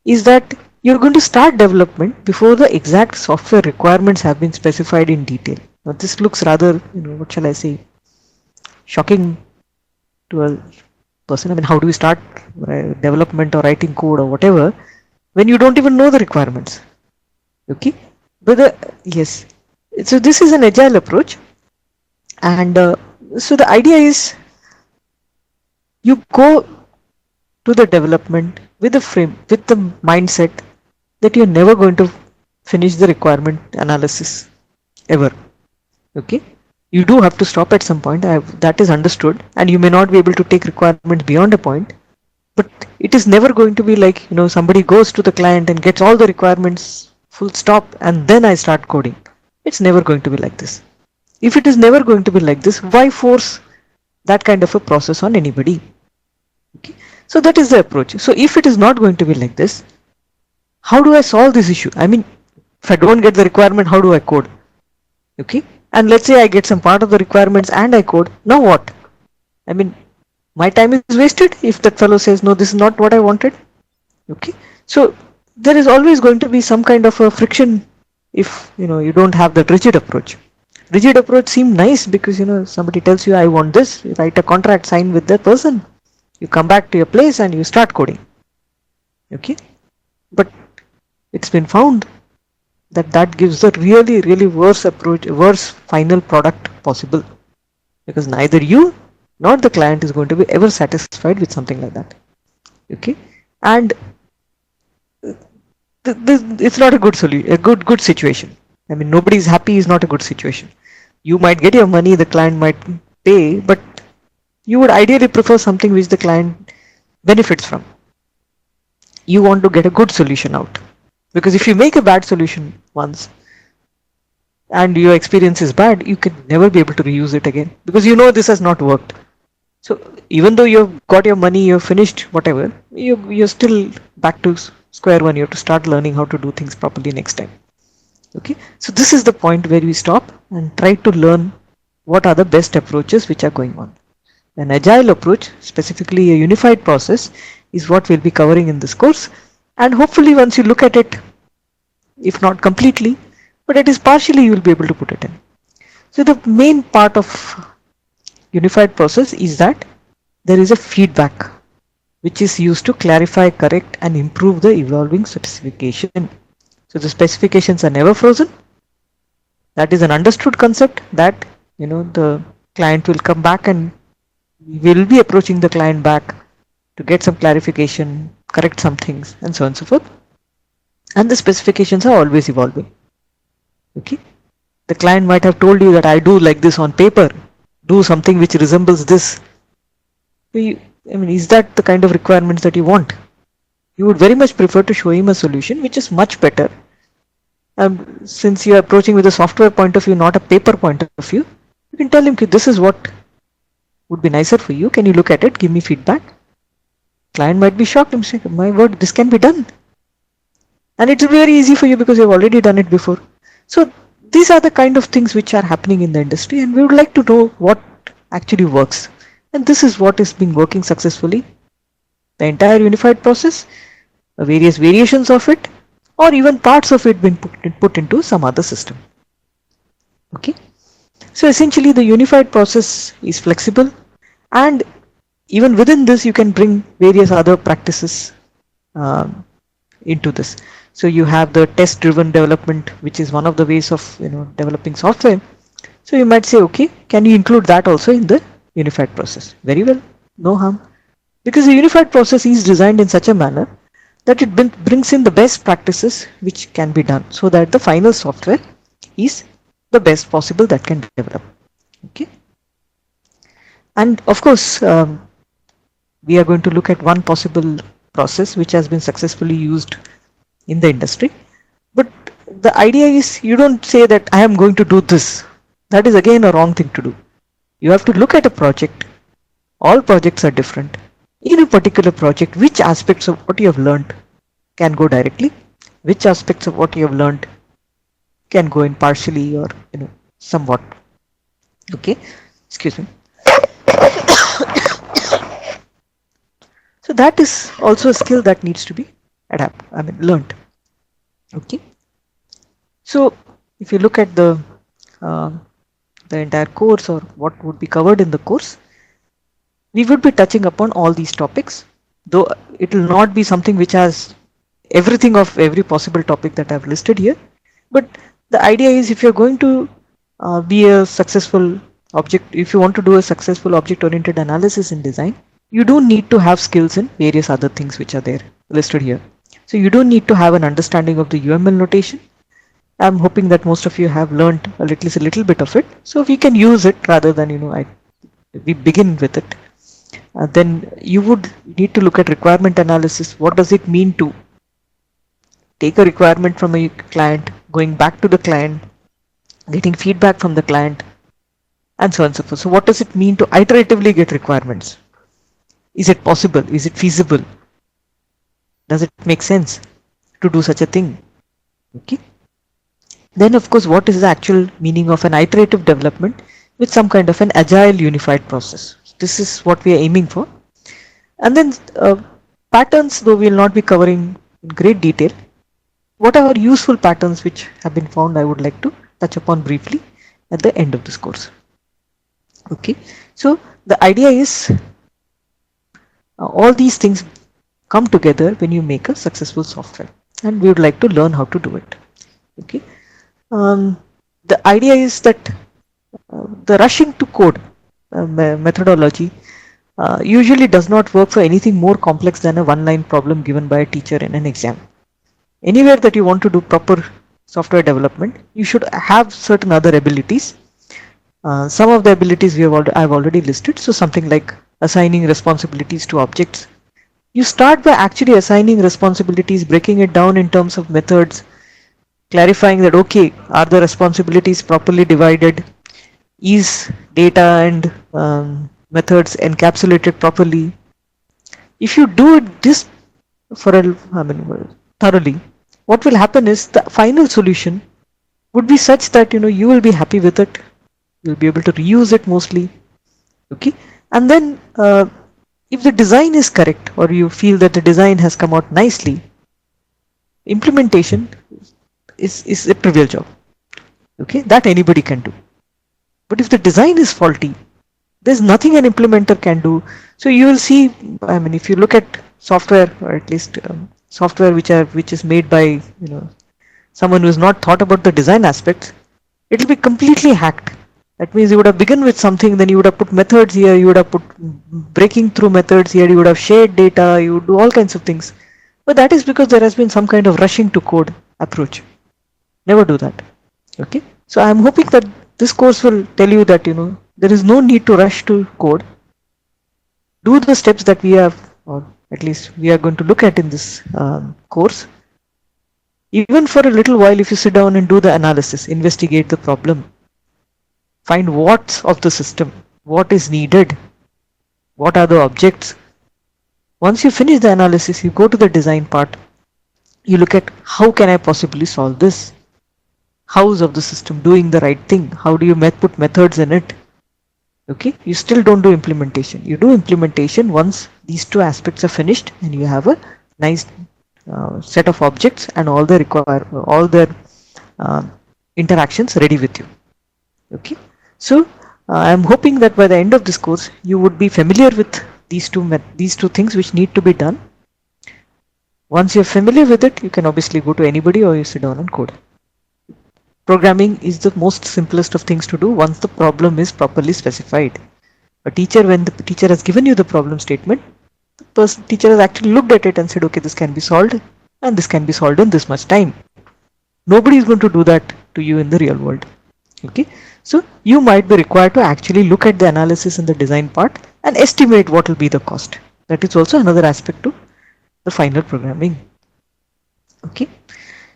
is that you're going to start development before the exact software requirements have been specified in detail. Now this looks rather, what shall I say, shocking to a person. I mean, how do we start development or writing code or whatever when you don't even know the requirements? Okay, but yes, so this is an agile approach, and so the idea is you go to the development with the mindset that you're never going to finish the requirement analysis ever. Okay, you do have to stop at some point. That is understood, and you may not be able to take requirements beyond a point, but it is never going to be like somebody goes to the client and gets all the requirements full stop and then I start coding. It's never going to be like this. If it is never going to be like this, why force that kind of a process on anybody? Okay, so that is the approach. So if it is not going to be like this, how do I solve this issue? I mean, if I don't get the requirement, how do I code? Okay, and let's say I get some part of the requirements and I code. Now what? I mean, my time is wasted if that fellow says no, this is not what I wanted. Okay, so there is always going to be some kind of a friction if you don't have that rigid approach. Rigid approach seems nice because somebody tells you I want this, you write a contract, sign with that person, you come back to your place and you start coding. Okay, but it's been found that that gives the really worse approach, worse final product possible, because neither you nor the client is going to be ever satisfied with something like that. Okay, and it's not a good solution, a good situation. I mean, nobody is happy is not a good situation. You might get your money, the client might pay, but you would ideally prefer something which the client benefits from. You want to get a good solution out, because if you make a bad solution once and your experience is bad, you can never be able to reuse it again, because this has not worked. So even though you've got your money, you've finished whatever, you're still back to square one. You have to start learning how to do things properly next time. Okay, so this is the point where we stop and try to learn what are the best approaches which are going on. An agile approach, specifically a unified process, is what we'll be covering in this course, and hopefully once you look at it, if not completely, but at least partially, you will be able to put it in. So the main part of unified process is that there is a feedback which is used to clarify, correct and improve the evolving specification. So the specifications are never frozen. That is an understood concept, that the client will come back and we will be approaching the client back to get some clarification, correct some things, and so on and so forth. And the specifications are always evolving. Okay, the client might have told you that I do like this on paper, do something which resembles this. I mean, is that the kind of requirements that you want? You would very much prefer to show him a solution which is much better. Since you are approaching with a software point of view, not a paper point of view, you can tell him, this is what would be nicer for you. Can you look at it? Give me feedback. Client might be shocked and say, my word, this can be done. And it will be very easy for you because you've already done it before. So these are the kind of things which are happening in the industry, and we would like to know what actually works. And this is what is being working successfully. The entire unified process, various variations of it, or even parts of it being put into some other system. Okay. So essentially the unified process is flexible, and even within this you can bring various other practices into this. So you have the test driven development, which is one of the ways of developing software. So you might say, okay, can you include that also in the unified process? Very well, no harm, because the unified process is designed in such a manner that it brings in the best practices which can be done, so that the final software is the best possible that can develop. Okay, and of course we are going to look at one possible process which has been successfully used in the industry. But the idea is, you don't say that I am going to do this. That is again a wrong thing to do. You have to look at a project. All projects are different. In a particular project, which aspects of what you have learned can go directly, which aspects of what you have learned can go in partially or somewhat. Okay, excuse me. So that is also a skill that needs to be learned. Okay. So if you look at the entire course, or what would be covered in the course, we would be touching upon all these topics, though it will not be something which has everything of every possible topic that I've listed here. But the idea is, if you're going to be a successful if you want to do a successful object-oriented analysis in design, you do need to have skills in various other things which are there listed here. So you don't need to have an understanding of the UML notation. I'm hoping that most of you have learned at least a little bit of it. So if you can use it rather than we begin with it. Then you would need to look at requirement analysis. What does it mean to take a requirement from a client, going back to the client, getting feedback from the client, and so on and so forth. So what does it mean to iteratively get requirements? Is it possible? Is it feasible? Does it make sense to do such a thing? Okay. Then of course, what is the actual meaning of an iterative development with some kind of an agile unified process? This is what we are aiming for. And then patterns, though we will not be covering in great detail. What are useful patterns which have been found, I would like to touch upon briefly at the end of this course. Okay, so the idea is all these things come together when you make a successful software, and we would like to learn how to do it. Okay, the idea is that the rushing to code methodology usually does not work for anything more complex than a one-line problem given by a teacher in an exam. Anywhere that you want to do proper software development, you should have certain other abilities. Some of the abilities I've already listed. So something like assigning responsibilities to objects. You start by actually assigning responsibilities, breaking it down in terms of methods, clarifying that, okay, are the responsibilities properly divided? Is data and methods encapsulated properly? If you do this thoroughly, what will happen is the final solution would be such that you will be happy with it. You'll be able to reuse it mostly. Okay, and then if the design is correct, or you feel that the design has come out nicely, implementation is a trivial job. Okay, that anybody can do. But if the design is faulty, there's nothing an implementer can do. So you will see, if you look at software, or at least software which is made by someone who has not thought about the design aspects, it will be completely hacked. That means you would have begun with something, then you would have put methods here, you would have put breaking through methods here, you would have shared data, you would do all kinds of things. But that is because there has been some kind of rushing to code approach. Never do that. Okay. So I am hoping that this course will tell you that, there is no need to rush to code. Do the steps that we have, or at least we are going to look at in this course. Even for a little while, if you sit down and do the analysis, investigate the problem, find what's of the system, what is needed, what are the objects. Once you finish the analysis, you go to the design part. You look at how can I possibly solve this? How is of the system doing the right thing? How do you put methods in it? Okay, you still don't do implementation. You do implementation once these two aspects are finished and you have a nice set of objects and all their uh, interactions ready with you. Okay, so I'm hoping that by the end of this course you would be familiar with these two things which need to be done. Once you're familiar with it, you can obviously go to anybody or you sit down and code. Programming is the most simplest of things to do once the problem is properly specified. A teacher, when the teacher has given you the problem statement, the teacher has actually looked at it and said, okay, this can be solved and this can be solved in this much time. Nobody is going to do that to you in the real world. Okay, so you might be required to actually look at the analysis and the design part and estimate what will be the cost. That is also another aspect to the final programming. Okay,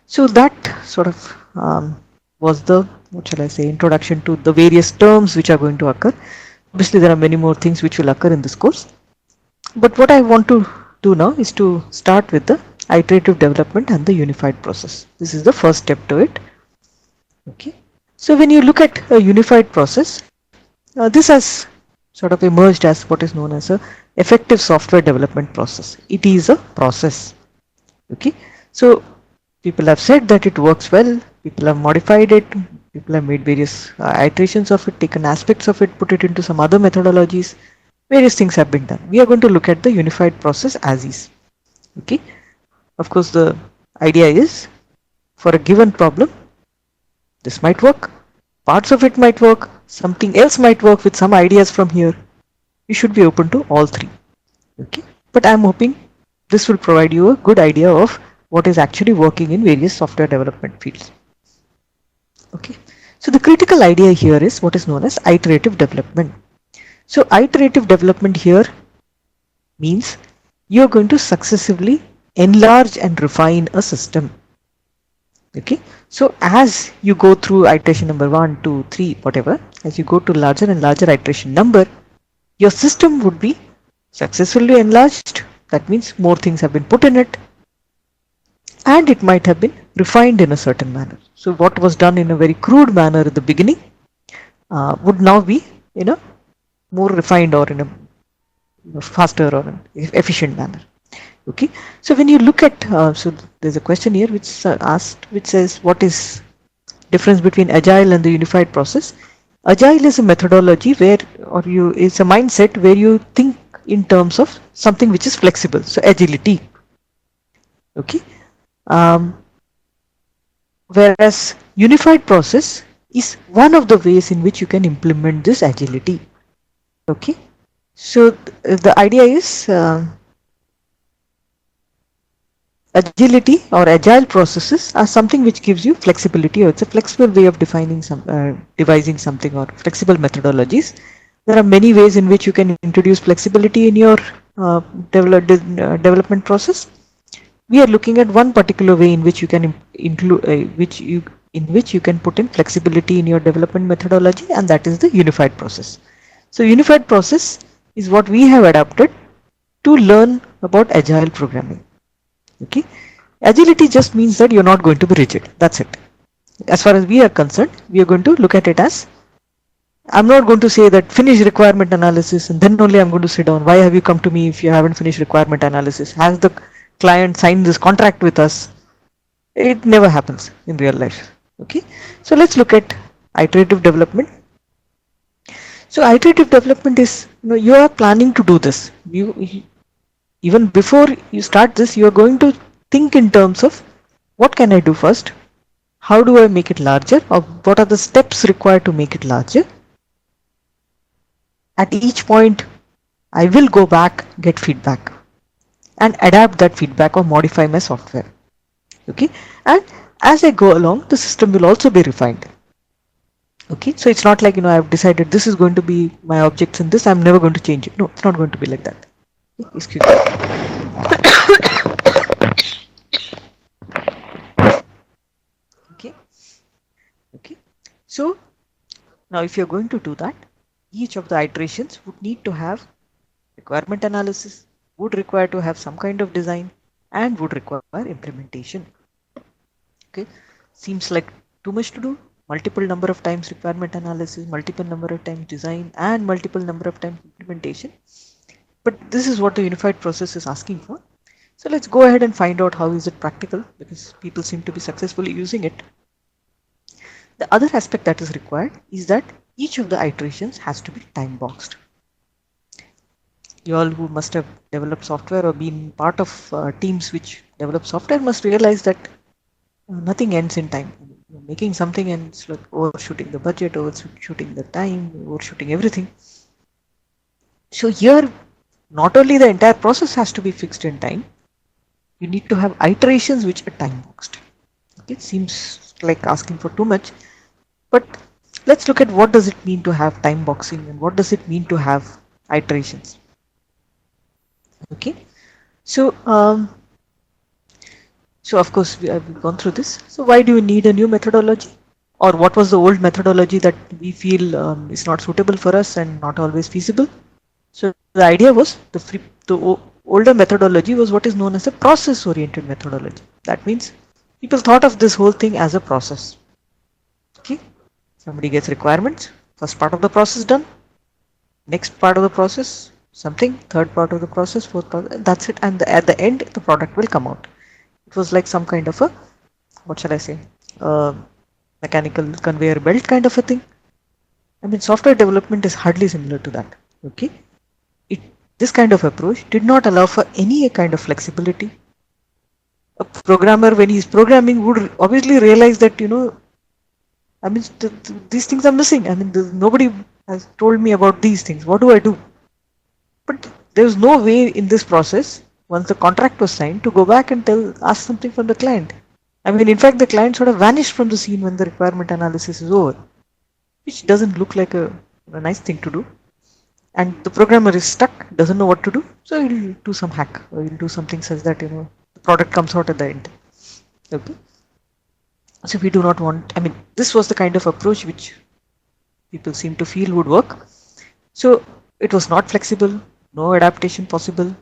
so that sort of was the, what shall I say, introduction to the various terms which are going to occur. Obviously there are many more things which will occur in this course, but what I want to do now is to start with the iterative development and the unified process. This is the first step to it. Okay, so when you look at a unified process, this has sort of emerged as what is known as a effective software development process. It is a process. Okay, so people have said that it works well, people have modified it, people have made various iterations of it, taken aspects of it, put it into some other methodologies, various things have been done. We are going to look at the unified process as is. Okay, of course the idea is, for a given problem, this might work, parts of it might work, something else might work with some ideas from here. You should be open to all three. Okay, but I'm hoping this will provide you a good idea of what is actually working in various software development fields. Okay, so the critical idea here is what is known as iterative development. So iterative development here means you're going to successively enlarge and refine a system. Okay, so as you go through iteration number 1, 2, 3, whatever, as you go to larger and larger iteration number, your system would be successfully enlarged. That means more things have been put in it, and it might have been refined in a certain manner. So what was done in a very crude manner at the beginning would now be in a more refined or in a faster or an efficient manner. Okay, so when you look at, so there's a question here which asked, which says what is difference between agile and the unified process. Agile is a methodology where, or it's a mindset where you think in terms of something which is flexible, so agility. Okay, whereas unified process is one of the ways in which you can implement this agility. Okay, so the idea is agility or agile processes are something which gives you flexibility, or it's a flexible way of defining devising something, or flexible methodologies. There are many ways in which you can introduce flexibility in your development process. We are looking at one particular way in which you can include in which you can put in flexibility in your development methodology, and that is the unified process. So unified process is what we have adapted to learn about agile programming. Okay, agility just means that you're not going to be rigid. That's it. As far as we are concerned, we are going to look at it as, I'm not going to say that finish requirement analysis and then only I'm going to sit down. Why have you come to me if you haven't finished requirement analysis? Has the client signed this contract with us? It never happens in real life. Okay, so let's look at iterative development. So iterative development is, you are planning to do this. Even before you start this, you are going to think in terms of what can I do first? How do I make it larger? Or what are the steps required to make it larger? At each point, I will go back, get feedback. and adapt that feedback or modify my software. Okay, and as I go along, the system will also be refined. Okay, so it's not like, I've decided this is going to be my objects in this, I'm never going to change it. No, it's not going to be like that. Excuse me. Okay, okay. So now if you're going to do that, each of the iterations would need to have requirement analysis, would require to have some kind of design, and would require implementation. Okay, seems like too much to do. Multiple number of times requirement analysis, multiple number of times design, and multiple number of times implementation. But this is what the unified process is asking for. So let's go ahead and find out how is it practical, because people seem to be successfully using it. The other aspect that is required is that each of the iterations has to be time boxed. You all who must have developed software or been part of teams which develop software must realize that nothing ends in time. You're making something and it's like overshooting the budget, overshooting the time, overshooting everything. So here, not only the entire process has to be fixed in time, you need to have iterations which are time boxed. It seems like asking for too much, but let's look at what does it mean to have time boxing and what does it mean to have iterations. Okay, so of course we've gone through this. So why do you need a new methodology, or what was the old methodology that we feel is not suitable for us and not always feasible? So the idea was the older methodology was what is known as a process oriented methodology. That means people thought of this whole thing as a process. Okay, somebody gets requirements, first part of the process done, next part of the process something, third part of the process, fourth part, that's it, and at the end the product will come out. It was like some kind of a, what shall I say, mechanical conveyor belt kind of a thing. I mean, software development is hardly similar to that. Okay, this kind of approach did not allow for any kind of flexibility. A programmer, when he's programming, would obviously realize that, I mean, these things are missing. I mean, nobody has told me about these things. What do I do? But there's no way in this process, once the contract was signed, to go back and ask something from the client. I mean, in fact, the client sort of vanished from the scene when the requirement analysis is over, which doesn't look like a nice thing to do. And the programmer is stuck, doesn't know what to do, so he'll do some hack, or he'll do something such that, the product comes out at the end. Okay. So we do not want, I mean, this was the kind of approach which people seem to feel would work. So it was not flexible, no adaptation possible.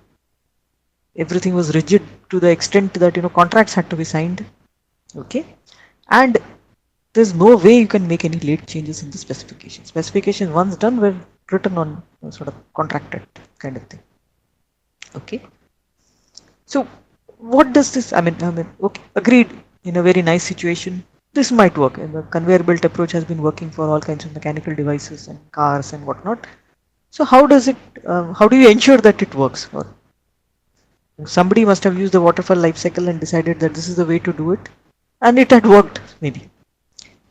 Everything was rigid to the extent that, contracts had to be signed. Okay. And there's no way you can make any late changes in the specification. Specifications once done were written on sort of contracted kind of thing. Okay. So what does this, I mean, okay, agreed, in a very nice situation, this might work. And the conveyor belt approach has been working for all kinds of mechanical devices and cars and whatnot. So how does it, how do you ensure that it works? Or somebody must have used the waterfall life cycle and decided that this is the way to do it, and it had worked maybe.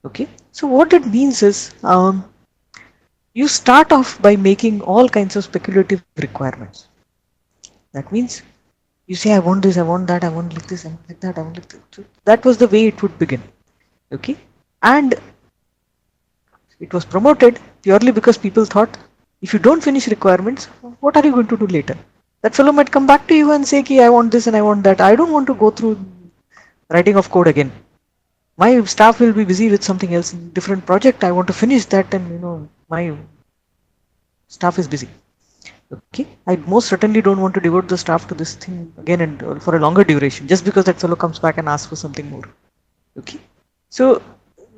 Okay, so what it means is, you start off by making all kinds of speculative requirements. That means you say, I want this, I want that, I want like this, I want like that, I want like that. So that was the way it would begin. Okay, and it was promoted purely because people thought, if you don't finish requirements, what are you going to do later? That fellow might come back to you and say, I want this and I want that. I don't want to go through writing of code again. My staff will be busy with something else in different project. I want to finish that, and my staff is busy. Okay, I most certainly don't want to devote the staff to this thing again and for a longer duration, just because that fellow comes back and asks for something more. Okay, so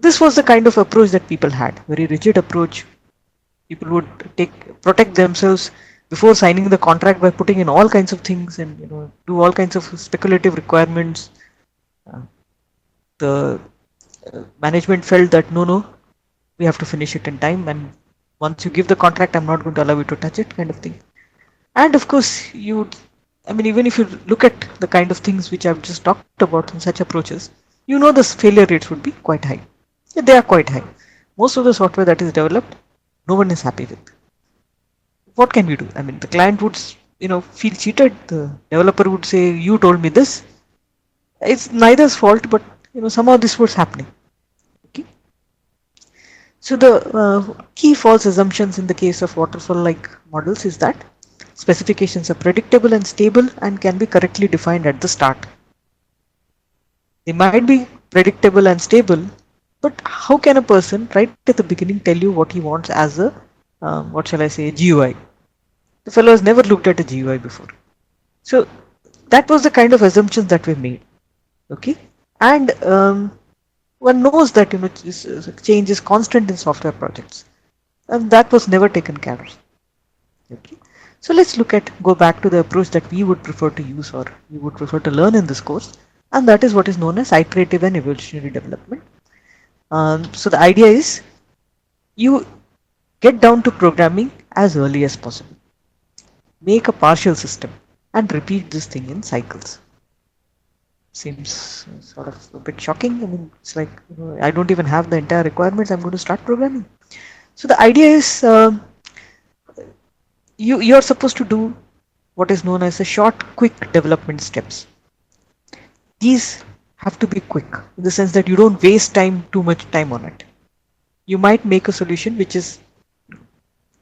this was the kind of approach that people had, very rigid approach. People would protect themselves before signing the contract by putting in all kinds of things and do all kinds of speculative requirements. The management felt that no, we have to finish it in time, and once you give the contract, I'm not going to allow you to touch it, kind of thing. And of course, even if you look at the kind of things which I've just talked about in such approaches, the failure rates would be quite high. Yeah, they are quite high. Most of the software that is developed, no one is happy with. What can we do? I mean, the client would feel cheated. The developer would say, "You told me this." It's neither's fault, but somehow this was happening. Okay. So the key false assumptions in the case of waterfall-like models is that specifications are predictable and stable and can be correctly defined at the start. They might be predictable and stable, but how can a person right at the beginning tell you what he wants as a what shall I say, GUI? The fellow has never looked at a GUI before. So that was the kind of assumptions that we made. Okay, and one knows that change is constant in software projects, and that was never taken care of. Okay, so let's go back to the approach that we would prefer to use or we would prefer to learn in this course, and that is what is known as iterative and evolutionary development. So the idea is you get down to programming as early as possible, make a partial system, and repeat this thing in cycles. Seems sort of a bit shocking. I mean, it's like I don't even have the entire requirements. I'm going to start programming. So the idea is you're supposed to do what is known as a short, quick development steps. These have to be quick in the sense that you don't waste too much time on it. You might make a solution which is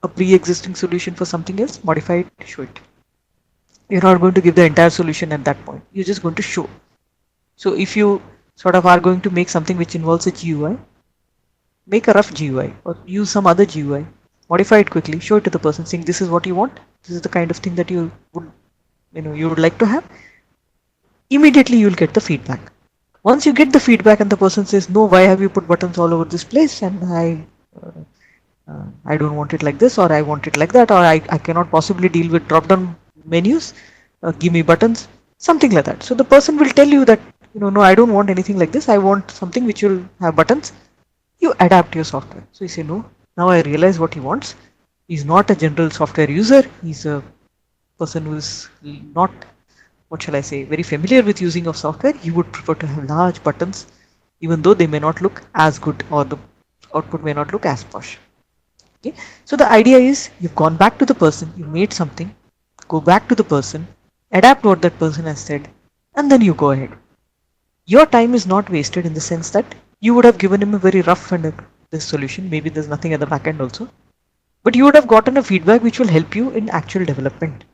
a pre-existing solution for something else, modify it, show it. You're not going to give the entire solution at that point. You're just going to show. So if you sort of are going to make something which involves a GUI, make a rough GUI or use some other GUI, modify it quickly, show it to the person saying this is what you want, this is the kind of thing that you would like to have. Immediately you will get the feedback. Once you get the feedback and the person says, no, why have you put buttons all over this place, and I don't want it like this, or I want it like that, or I cannot possibly deal with drop down menus, give me buttons, something like that. So the person will tell you that no, I don't want anything like this, I want something which will have buttons. You adapt your software. So you say, no, now I realize what he wants. He's not a general software user, he's a person who is not, what shall I say, very familiar with using of software. He would prefer to have large buttons, even though they may not look as good or the output may not look as posh. Okay. So the idea is you've gone back to the person, you made something, go back to the person, adapt what that person has said, and then you go ahead. Your time is not wasted in the sense that you would have given him a very rough and this solution. Maybe there's nothing at the back end also, but you would have gotten a feedback which will help you in actual development.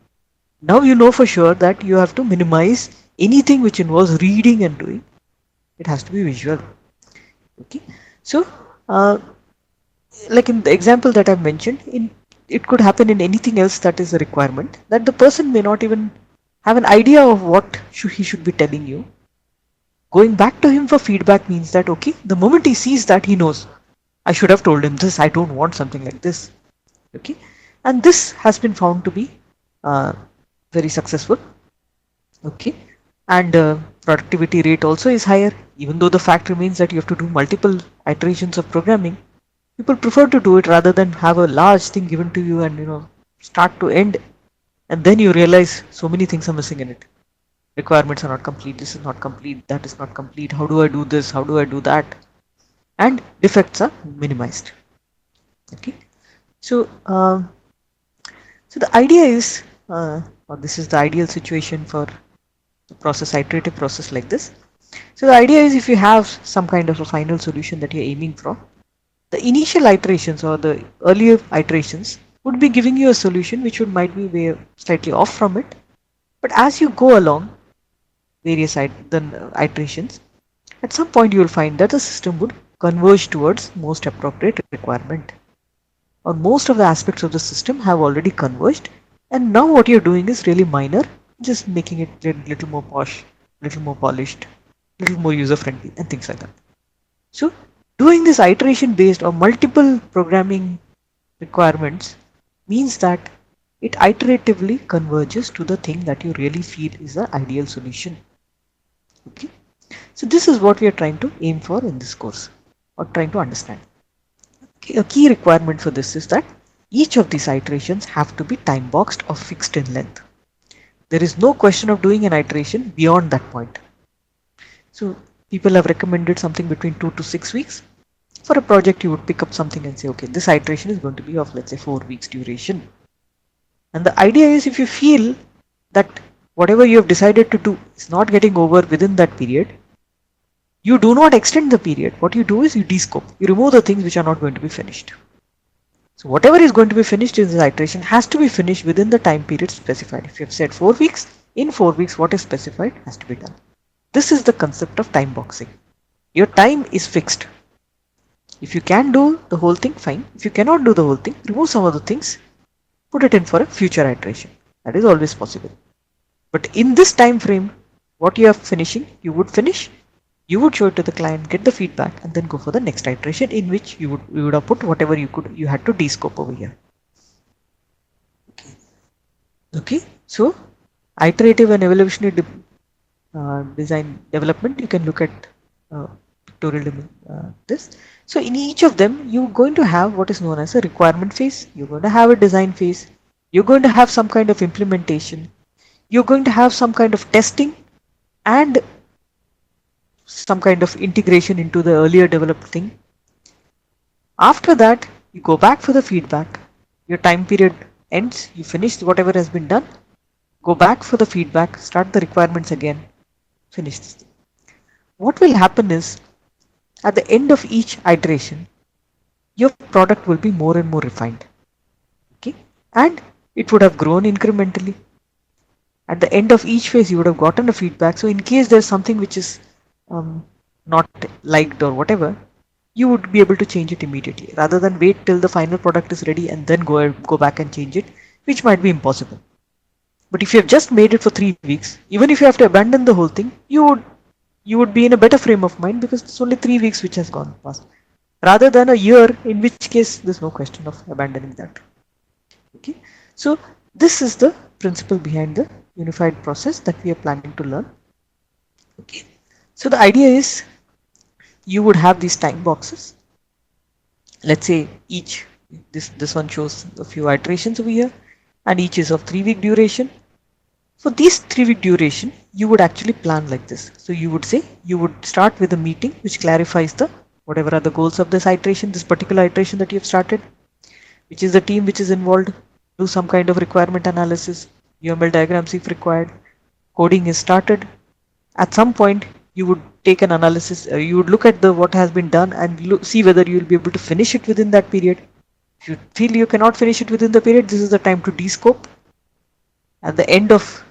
Now you know for sure that you have to minimize anything which involves reading and doing. It has to be visual. Okay. So like in the example that I've mentioned, it could happen in anything else that is a requirement that the person may not even have an idea of what he should be telling you. Going back to him for feedback means that, okay, the moment he sees that, he knows, I should have told him this, I don't want something like this. Okay. And this has been found to be very successful. Okay. And productivity rate also is higher, even though the fact remains that you have to do multiple iterations of programming. People prefer to do it rather than have a large thing given to you and start to end, and then you realize so many things are missing in it. Requirements are not complete, this is not complete, that is not complete, how do I do this, how do I do that, and defects are minimized. Okay. So so the idea is or this is the ideal situation for the process, iterative process like this. So the idea is if you have some kind of a final solution that you're aiming for, the initial iterations or the earlier iterations would be giving you a solution which might be slightly off from it. But as you go along various iterations, at some point you will find that the system would converge towards most appropriate requirement. Or most of the aspects of the system have already converged, and now what you're doing is really minor, just making it a little more posh, little more polished, little more user friendly, and things like that. So doing this iteration based or multiple programming requirements means that it iteratively converges to the thing that you really feel is the ideal solution. Okay. So this is what we are trying to aim for in this course, or trying to understand. Okay. A key requirement for this is that each of these iterations have to be time boxed or fixed in length. There is no question of doing an iteration beyond that point. So people have recommended something between 2 to 6 weeks. For a project, you would pick up something and say, okay, this iteration is going to be of, let's say, 4 weeks duration. And the idea is, if you feel that whatever you have decided to do is not getting over within that period, you do not extend the period. What you do is you descope. You remove the things which are not going to be finished. So whatever is going to be finished in this iteration has to be finished within the time period specified. If you have said 4 weeks, in 4 weeks what is specified has to be done. This is the concept of time boxing. Your time is fixed. If you can do the whole thing, fine. If you cannot do the whole thing, remove some of the things, put it in for a future iteration. That is always possible. But in this time frame, what you are finishing, you would finish, you would show it to the client, get the feedback, and then go for the next iteration, in which you would have put whatever you had to descope over here. Okay, so iterative and evolutionary design development, you can look at pictorial this. So in each of them, you're going to have what is known as a requirement phase, you're going to have a design phase, you're going to have some kind of implementation, you're going to have some kind of testing, and some kind of integration into the earlier developed thing. After that, you go back for the feedback. Your time period ends, you finish whatever has been done, go back for the feedback, start the requirements again, finish this thing. What will happen is, at the end of each iteration, your product will be more and more refined. Okay? And it would have grown incrementally. At the end of each phase, you would have gotten a feedback. So in case there's something which is not liked or whatever, you would be able to change it immediately, rather than wait till the final product is ready and then go back and change it, which might be impossible. But if you have just made it for 3 weeks, even if you have to abandon the whole thing, you would be in a better frame of mind, because it's only 3 weeks which has gone past, rather than a year, in which case there's no question of abandoning that. Okay, so this is the principle behind the unified process that we are planning to learn. Okay, so the idea is, you would have these time boxes. Let's say each, this one shows a few iterations over here, and each is of 3-week duration. For these 3-week duration, you would actually plan like this. So you would say, you would start with a meeting which clarifies the whatever are the goals of this iteration, this particular iteration that you have started, which is the team which is involved, do some kind of requirement analysis, UML diagrams if required, coding is started. At some point, you would take an analysis, you would look at what has been done and see whether you will be able to finish it within that period. If you feel you cannot finish it within the period, this is the time to descope. At the end of,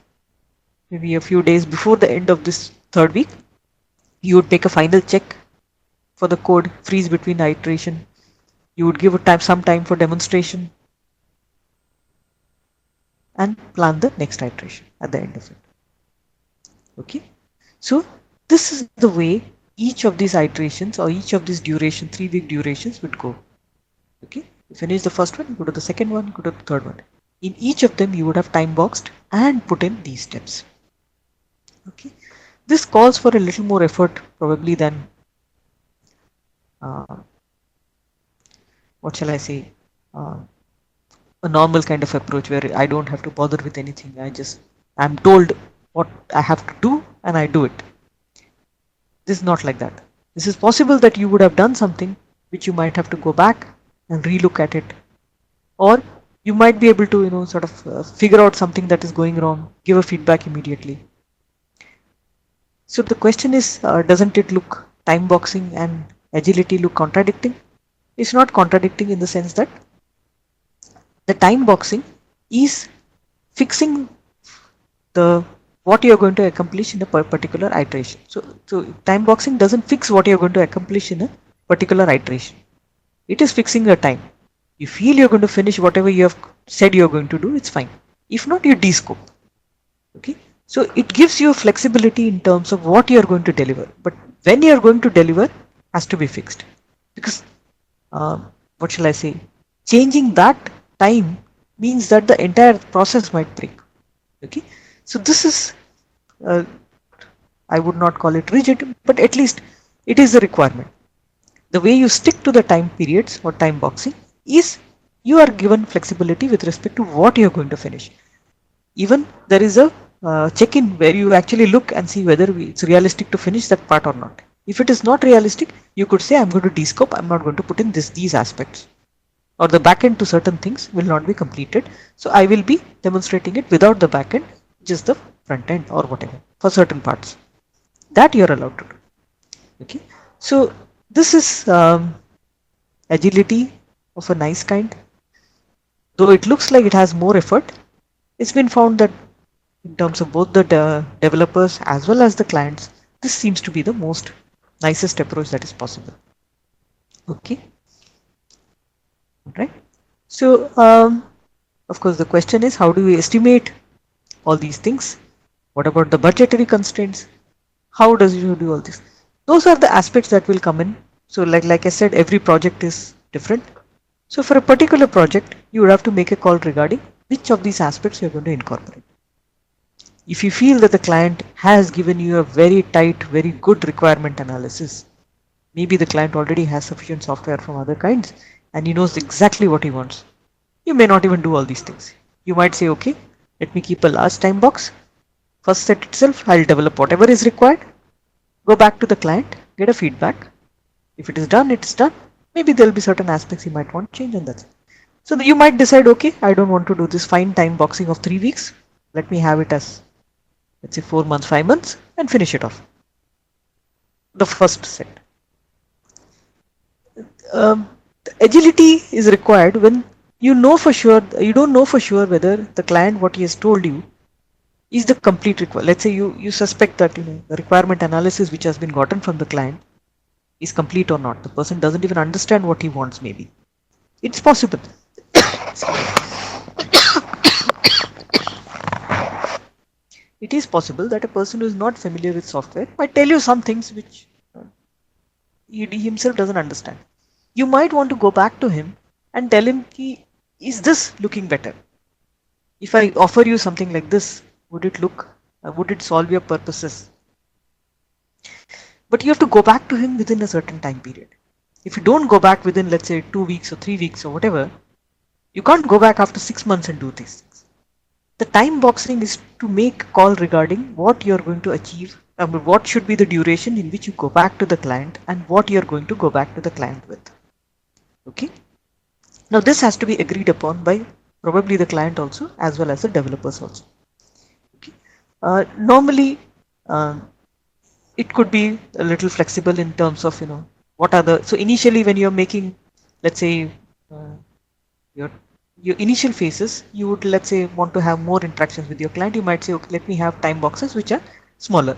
maybe a few days before the end of this 3rd week, you would take a final check for the code, freeze between iteration. You would give some time for demonstration, and plan the next iteration at the end of it. Okay, so this is the way each of these iterations, or each of these 3-week durations would go. Okay, you finish the first one, go to the second one, go to the third one. In each of them, you would have time boxed and put in these steps. Okay, this calls for a little more effort probably than what shall I say, a normal kind of approach where I don't have to bother with anything. I'm told what I have to do and I do it. This is not like that. This is possible that you would have done something which you might have to go back and relook at it, or you might be able to sort of figure out something that is going wrong, give a feedback immediately. So the question is, doesn't it look, time boxing and agility look contradicting? It's not contradicting, in the sense that the time boxing is fixing what you're going to accomplish in a particular iteration. So time boxing doesn't fix what you're going to accomplish in a particular iteration. It is fixing your time. You feel you're going to finish whatever you have said you're going to do, it's fine. If not, you descope. Okay, so it gives you flexibility in terms of what you're going to deliver, but when you're going to deliver has to be fixed, because what shall I say, changing that time means that the entire process might break. Okay, so this is, I would not call it rigid, but at least it is a requirement. The way you stick to the time periods or time boxing is, you are given flexibility with respect to what you are going to finish. Even there is a check-in where you actually look and see whether it's realistic to finish that part or not. If it is not realistic, you could say, I'm going to descope, I'm not going to put in these aspects. or the backend to certain things will not be completed. So I will be demonstrating it without the backend, just the front end or whatever for certain parts that you're allowed to do. Okay, so this is agility of a nice kind. Though it looks like it has more effort, it's been found that in terms of both the developers as well as the clients, this seems to be the most nicest approach that is possible. Okay, right. So of course the question is, how do we estimate all these things? What about the budgetary constraints? How does you do all this? Those are the aspects that will come in. So like I said, every project is different. So for a particular project, you would have to make a call regarding which of these aspects you're going to incorporate. If you feel that the client has given you a very tight, very good requirement analysis, maybe the client already has sufficient software from other kinds and he knows exactly what he wants. You may not even do all these things. You might say, okay, let me keep a large time box. First set itself, I'll develop whatever is required, go back to the client, get a feedback. If it is done, it's done. Maybe there'll be certain aspects you might want to change, and that's it. So you might decide, okay, I don't want to do this fine time boxing of 3 weeks. Let me have it as, let's say, 4 months, 5 months, and finish it off. The first set. Agility is required when you know for sure, you don't know for sure whether the client, what he has told you, is the complete requirement. Let's say you suspect that the requirement analysis which has been gotten from the client is complete or not. The person doesn't even understand what he wants, maybe. It's possible. It is possible that a person who is not familiar with software might tell you some things which he himself doesn't understand. You might want to go back to him and tell him, is this looking better? If I offer you something like this, would it solve your purposes? But you have to go back to him within a certain time period. If you don't go back within, let's say, 2 weeks or 3 weeks or whatever, you can't go back after 6 months and do these things. The time boxing is to make a call regarding what you're going to achieve, what should be the duration in which you go back to the client and what you're going to go back to the client with. Okay. Now this has to be agreed upon by probably the client also as well as the developers also. Okay. Normally, it could be a little flexible in terms of what are the, so initially when you're making, let's say, your initial phases, you would, let's say, want to have more interactions with your client. You might say, okay, let me have time boxes which are smaller.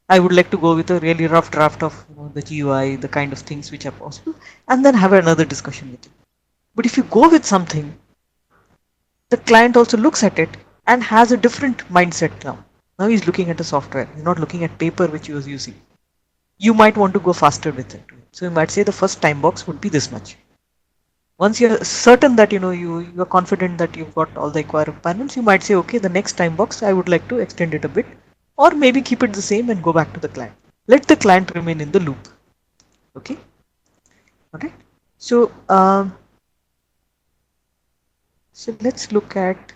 I would like to go with a really rough draft of the GUI, the kind of things which are possible, and then have another discussion with you. But if you go with something, the client also looks at it and has a different mindset now. Now he's looking at the software. He's not looking at paper which he was using. You might want to go faster with it. So you might say the first time box would be this much. Once you're certain that you are confident that you've got all the required requirements, you might say, okay, the next time box I would like to extend it a bit, or maybe keep it the same and go back to the client. Let the client remain in the loop. Okay. Alright. So so let's look at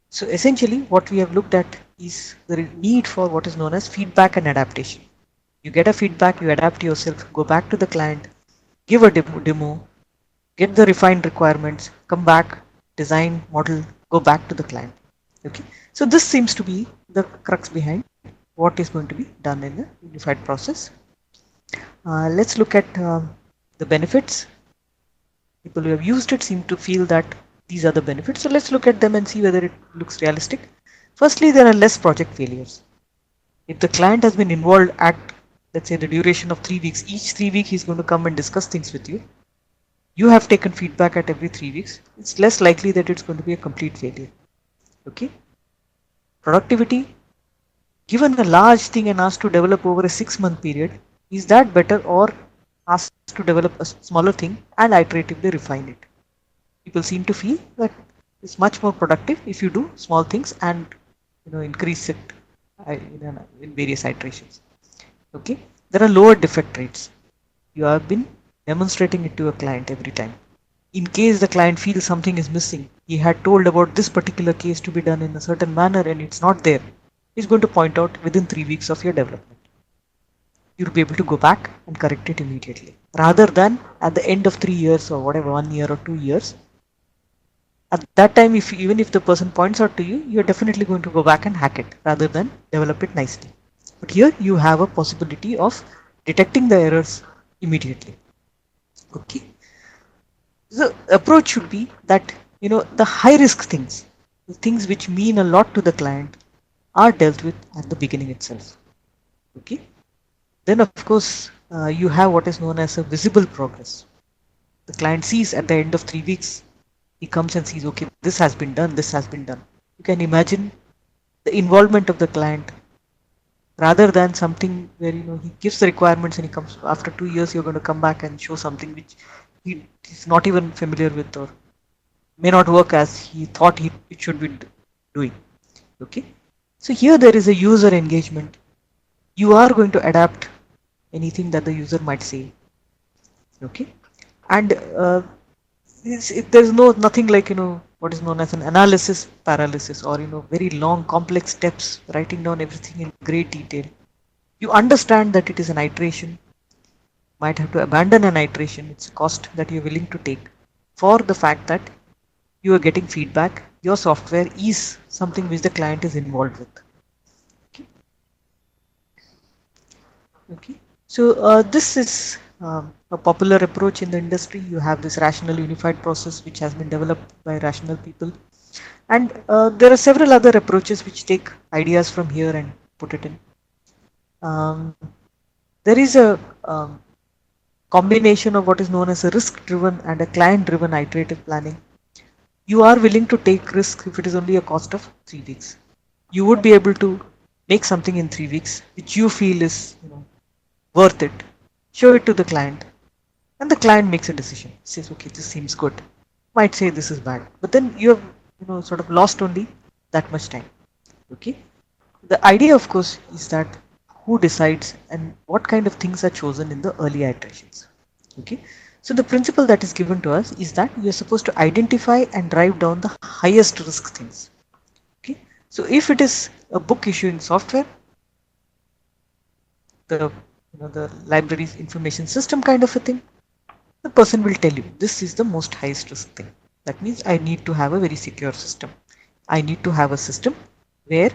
so essentially what we have looked at is the need for what is known as feedback and adaptation. You get a feedback, you adapt yourself, go back to the client, give a demo, get the refined requirements, come back, design, model, go back to the client. Okay. So this seems to be the crux behind what is going to be done in the unified process. Let's look at the benefits. People who have used it seem to feel that these are the benefits. So let's look at them and see whether it looks realistic. Firstly, there are less project failures. If the client has been involved at, let's say, the duration of 3 weeks, each 3 weeks he's going to come and discuss things with you. You have taken feedback at every 3 weeks. It's less likely that it's going to be a complete failure. Okay. Productivity, given a large thing and asked to develop over a 6-month period, is that better or asked to develop a smaller thing and iteratively refine it? People seem to feel that it's much more productive if you do small things and increase it in various iterations. Okay, there are lower defect rates. You have been demonstrating it to a client every time. In case the client feels something is missing, he had told about this particular case to be done in a certain manner and it's not there, he's going to point out within 3 weeks of your development. you'll be able to go back and correct it immediately. Rather than at the end of 3 years or whatever, 1 year or 2 years, at that time, if even if the person points out to you, you're definitely going to go back and hack it rather than develop it nicely. But here you have a possibility of detecting the errors immediately. Okay. The approach should be that, the high risk things, the things which mean a lot to the client, are dealt with at the beginning itself. Okay. Then of course you have what is known as a visible progress. The client sees at the end of 3 weeks, he comes and sees, okay, this has been done, this has been done. You can imagine the involvement of the client rather than something where he gives the requirements and he comes after 2 years. You're going to come back and show something which he is not even familiar with or may not work as he thought it should be doing. Okay, so here there is a user engagement. You are going to adapt anything that the user might say. Okay, and there's nothing like what is known as an analysis paralysis, or very long complex steps writing down everything in great detail. You understand that it is an iteration, might have to abandon an iteration. It's a cost that you're willing to take for the fact that you are getting feedback. Your software is something which the client is involved with. Okay. Okay. So this is a popular approach in the industry. You have this rational unified process which has been developed by rational people, and there are several other approaches which take ideas from here and put it in. There is a combination of what is known as a risk driven and a client driven iterative planning. You are willing to take risk if it is only a cost of 3 weeks. You would be able to make something in 3 weeks which you feel is worth it. Show it to the client, and the client makes a decision. Says, okay, this seems good. Might say this is bad, but then you have sort of lost only that much time. Okay. The idea, of course, is that who decides and what kind of things are chosen in the early iterations. Okay. So the principle that is given to us is that we are supposed to identify and drive down the highest risk things. Okay. So if it is a book issuing software, the library's information system kind of a thing, the person will tell you this is the most highest risk thing. That means I need to have a very secure system. I need to have a system where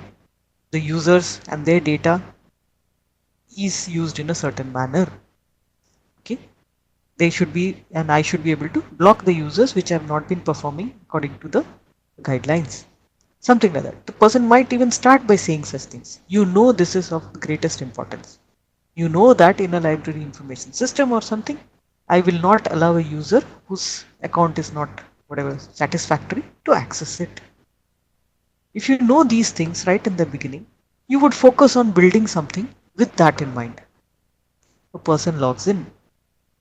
the users and their data is used in a certain manner. Okay, they should be, and I should be able to block the users which have not been performing according to the guidelines. Something like that. The person might even start by saying such things. This is of the greatest importance. That in a library information system or something, I will not allow a user whose account is not whatever satisfactory to access it. If you know these things right in the beginning, you would focus on building something with that in mind. A person logs in,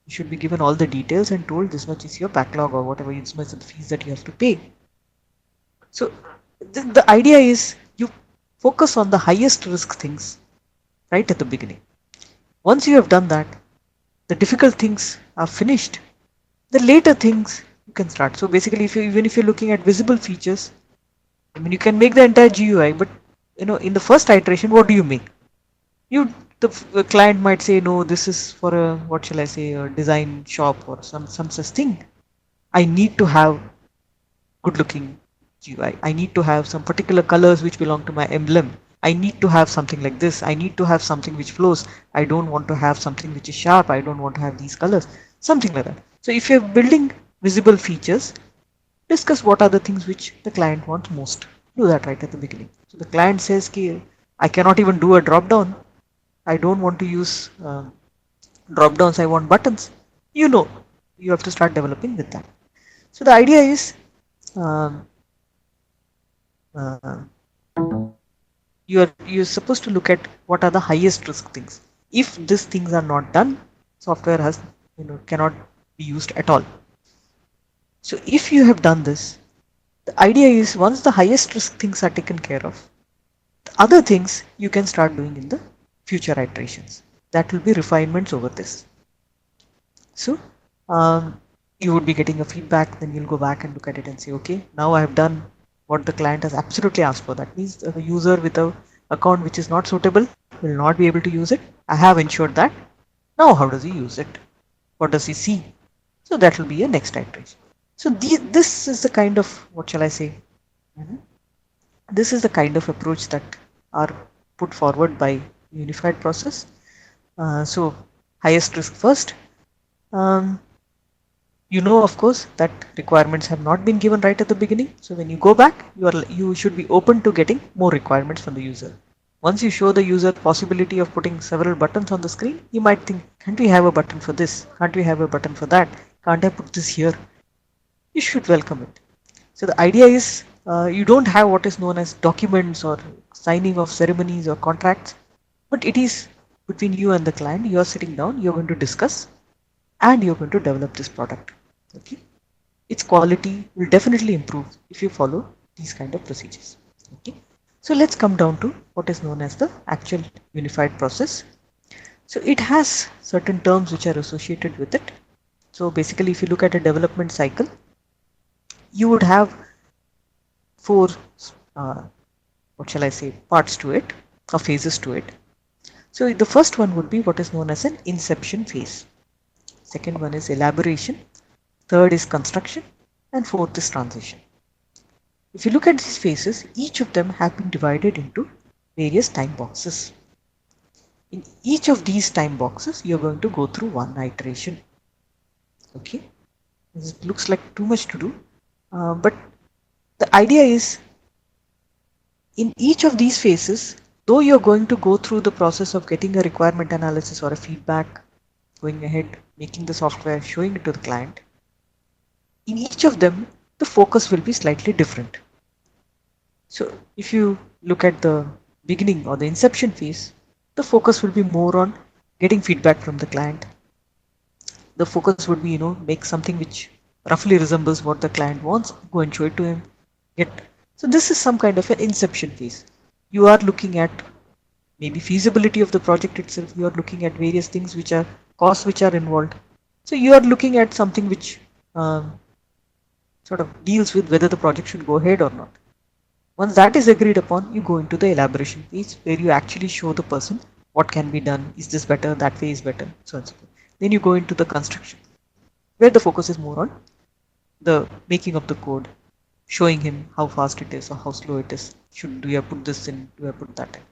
you should be given all the details and told this much is your backlog or whatever, this much of the fees that you have to pay. So the idea is you focus on the highest risk things right at the beginning. Once you have done that, the difficult things are finished. The later things you can start. So basically, even if you're looking at visible features, I mean, you can make the entire GUI, but in the first iteration, what do you make? The client might say, no, this is for a, what shall I say, a design shop or some such thing. I need to have good looking GUI. I need to have some particular colors which belong to my emblem. I need to have something like this. I need to have something which flows. I don't want to have something which is sharp. I don't want to have these colors. Something like that. So if you're building visible features, discuss what are the things which the client wants most. Do that right at the beginning. So the client says, I cannot even do a drop down. I don't want to use drop downs. I want buttons. You have to start developing with that. So the idea is you're supposed to look at what are the highest risk things. If these things are not done, software cannot be used at all. So if you have done this, the idea is once the highest risk things are taken care of, the other things you can start doing in the future iterations. That will be refinements over this. So you would be getting a feedback, then you'll go back and look at it and say, okay, now I have done what the client has absolutely asked for. That means a user with a account which is not suitable, will not be able to use it. I have ensured that. Now how does he use it? What does he see? So that will be a next iteration. So this is the kind of, what shall I say? Mhm. This is the kind of approach that are put forward by unified process. So highest risk first. Um, you know, of course, that requirements have not been given right at the beginning. So when you go back, you should be open to getting more requirements from the user. Once you show the user possibility of putting several buttons on the screen, you might think, can't we have a button for this? Can't we have a button for that? Can't I put this here? You should welcome it. So the idea is you don't have what is known as documents or signing of ceremonies or contracts, but it is between you and the client. You are sitting down, you're going to discuss, and you're going to develop this product. Okay, its quality will definitely improve if you follow these kind of procedures. Okay, so let's come down to what is known as the actual unified process. So it has certain terms which are associated with it. So basically, if you look at a development cycle, you would have four, uh, what shall I say, parts to it or phases to it. So the first one would be what is known as an inception phase. Second one is elaboration. Third is construction, and fourth is transition. If you look at these phases, each of them have been divided into various time boxes. In each of these time boxes, you're going to go through one iteration. Okay, it looks like too much to do, but the idea is in each of these phases, though you're going to go through the process of getting a requirement analysis or a feedback, going ahead, making the software, showing it to the client, in each of them, the focus will be slightly different. So if you look at the beginning or the inception phase, the focus will be more on getting feedback from the client. The focus would be, make something which roughly resembles what the client wants, go and show it to him. So this is some kind of an inception phase. You are looking at maybe feasibility of the project itself. You are looking at various things which are costs which are involved. So you are looking at something which sort of deals with whether the project should go ahead or not. Once that is agreed upon, you go into the elaboration phase where you actually show the person what can be done. Is this better? That way is better. So on so forth. Then you go into the construction where the focus is more on the making of the code, showing him how fast it is or how slow it is. Do I put this in? Do I put that in?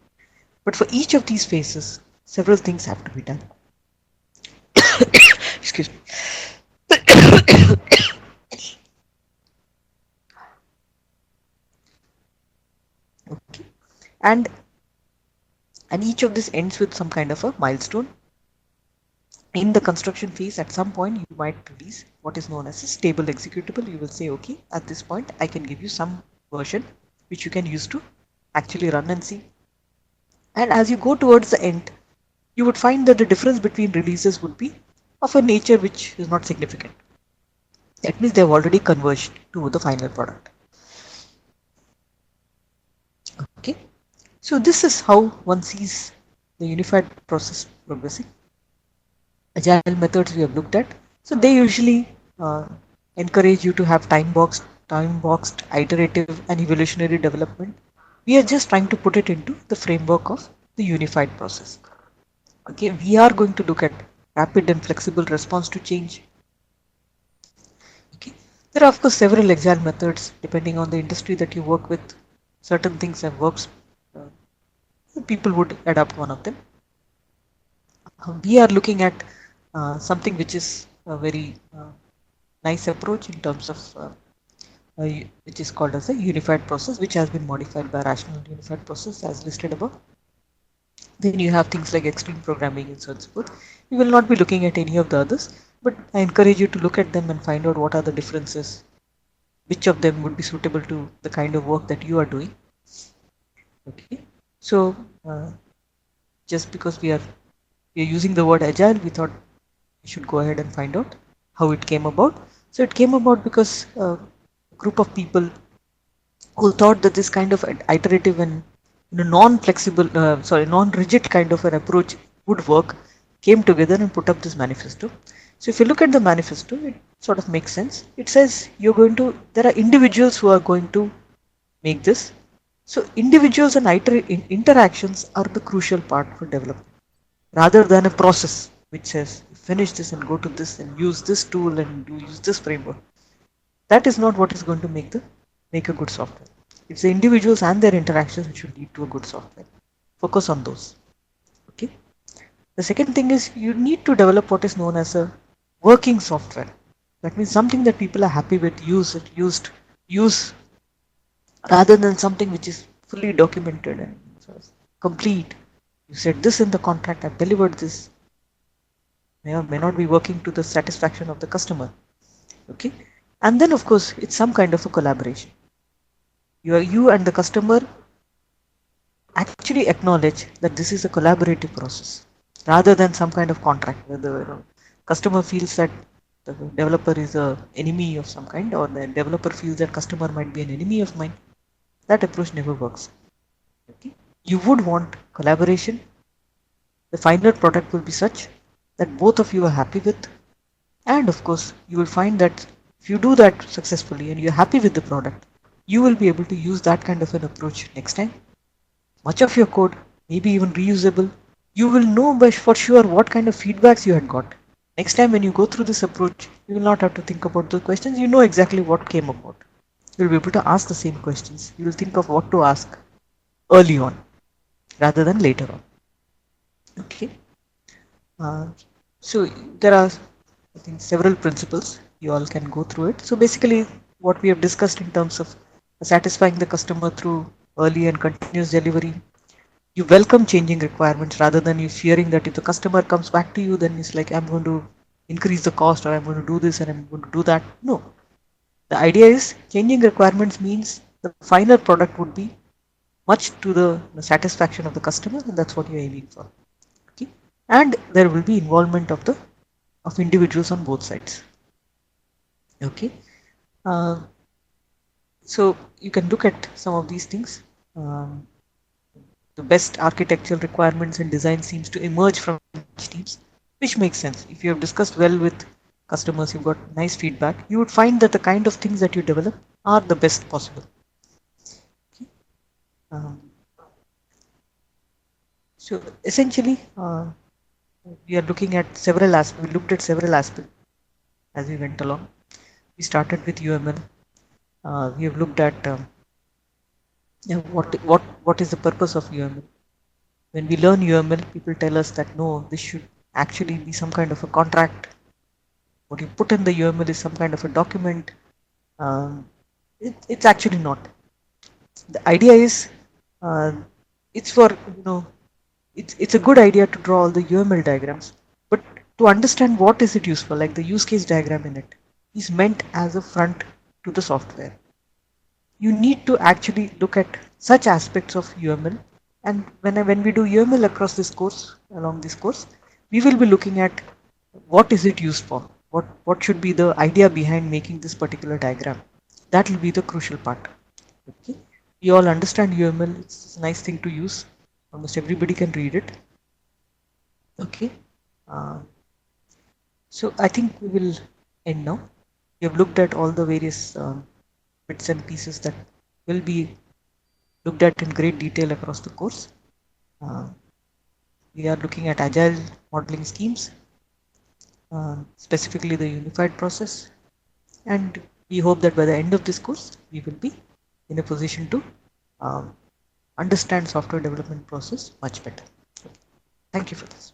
But for each of these phases, several things have to be done. Excuse me. Okay. And each of this ends with some kind of a milestone. In the construction phase, at some point, you might release what is known as a stable executable. You will say, okay, at this point, I can give you some version which you can use to actually run and see. And as you go towards the end, you would find that the difference between releases would be of a nature which is not significant. That means they have already converged to the final product. Okay, so this is how one sees the unified process progressing. Agile methods we have looked at. So they usually encourage you to have time-boxed, iterative, and evolutionary development. We are just trying to put it into the framework of the unified process. Okay, we are going to look at rapid and flexible response to change. Okay, there are of course several agile methods depending on the industry that you work with. Certain things have worked. People would adopt one of them. We are looking at something which is a very nice approach in terms of which is called as a unified process, which has been modified by rational unified process as listed above. Then you have things like extreme programming and so on and so forth. We will not be looking at any of the others, but I encourage you to look at them and find out what are the differences, which of them would be suitable to the kind of work that you are doing. Okay, so just because we are using the word agile, we thought we should go ahead and find out how it came about. So it came about because a group of people who thought that this kind of iterative and non-flexible, non-rigid kind of an approach would work, came together and put up this manifesto. So if you look at the manifesto, it sort of makes sense. It says there are individuals who are going to make this. So individuals and interactions are the crucial part for development, rather than a process which says finish this and go to this and use this tool and use this framework. That is not what is going to make a good software. It's the individuals and their interactions which should lead to a good software. Focus on those. Okay. The second thing is you need to develop what is known as a working software. That means something that people are happy with, use rather than something which is fully documented and sort of complete. You said this in the contract, I've delivered this. May not be working to the satisfaction of the customer. Okay. And then of course it's some kind of a collaboration. You and the customer actually acknowledge that this is a collaborative process rather than some kind of contract where the customer feels that the developer is a enemy of some kind, or the developer feels that customer might be an enemy of mine. That approach never works. Okay? You would want collaboration. The final product will be such that both of you are happy with, and of course you will find that if you do that successfully and you're happy with the product, you will be able to use that kind of an approach next time. Much of your code may be even reusable. You will know for sure what kind of feedbacks you had got. Next time when you go through this approach, you will not have to think about those questions. You know exactly what came about. You will be able to ask the same questions. You will think of what to ask early on rather than later on. Okay. So there are, I think, several principles. You all can go through it. So basically what we have discussed in terms of satisfying the customer through early and continuous delivery. You welcome changing requirements rather than you fearing that if the customer comes back to you, then it's like, I'm going to increase the cost, or I'm going to do this and I'm going to do that. No. The idea is changing requirements means the final product would be much to the satisfaction of the customer, and that's what you're aiming for. Okay. And there will be involvement of individuals on both sides. Okay. So you can look at some of these things. The best architectural requirements and design seems to emerge from each teams, which makes sense. If you have discussed well with customers, you've got nice feedback, you would find that the kind of things that you develop are the best possible. Okay. So essentially, we are looking at several aspects. We looked at several aspects as we went along. We started with UML. We have looked at what is the purpose of UML. When we learn UML, people tell us that no, this should actually be some kind of a contract. What you put in the UML is some kind of a document. It's actually not. The idea is it's for, it's a good idea to draw all the UML diagrams, but to understand what is it useful, like the use case diagram in it is meant as a front to the software. You need to actually look at such aspects of UML, and when we do UML across this course, along this course, we will be looking at what is it used for, what should be the idea behind making this particular diagram. That will be the crucial part. Okay, you all understand UML. It's a nice thing to use. Almost everybody can read it. Okay, so I think we will end now. We have looked at all the various bits and pieces that will be looked at in great detail across the course. We are looking at agile modeling schemes, specifically the unified process, and we hope that by the end of this course we will be in a position to understand software development process much better. Thank you for this.